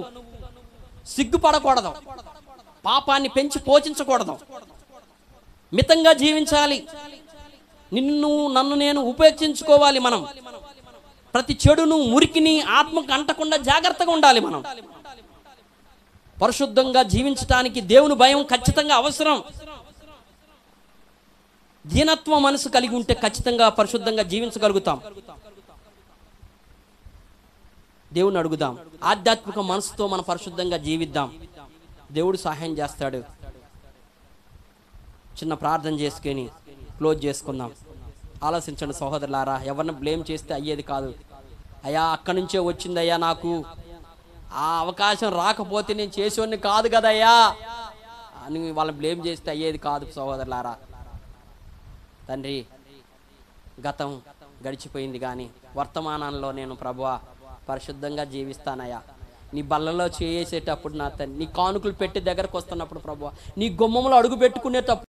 సిగ్గుపడకూడదు, పాపాన్ని పెంచి పోషించకూడదు, మితంగా జీవించాలి. నన్ను నేను ఉపేక్షించుకోవాలి. మనం ప్రతి చెడును, మురికిని ఆత్మకు అంటకుండా జాగ్రత్తగా ఉండాలి. మనం పరిశుద్ధంగా జీవించడానికి దేవుని భయం ఖచ్చితంగా అవసరం. దీనత్వ మనసు కలిగి ఉంటే ఖచ్చితంగా పరిశుద్ధంగా జీవించగలుగుతాం. దేవుని అడుగుదాం, ఆధ్యాత్మిక మనసుతో మనం పరిశుద్ధంగా జీవిద్దాం, దేవుడు సహాయం చేస్తాడు. చిన్న ప్రార్థన చేసుకొని క్లోజ్ చేసుకుందాం. ఆలోచించండి సహోదరులారా, ఎవరిని బ్లేమ్ చేస్తే అయ్యేది కాదు. అయ్యా అక్కడి నుంచే వచ్చిందయ్యా నాకు, ఆ అవకాశం రాకపోతే నేను చేసేవాడిని కాదు కదయ్యా అని వాళ్ళని బ్లేమ్ చేస్తే అయ్యేది కాదు సహోదరులారా. తండ్రి, గతం గడిచిపోయింది కానీ వర్తమానంలో నేను ప్రభువా పరిశుద్ధంగా జీవిస్తానయ్యా. నీ బల్లలో చేసేటప్పుడు నా తండ్రి, నీ కానుకలు పెట్టి దగ్గరకు వస్తున్నప్పుడు ప్రభువా, నీ గుమ్మంలో అడుగు పెట్టుకునేటప్పుడు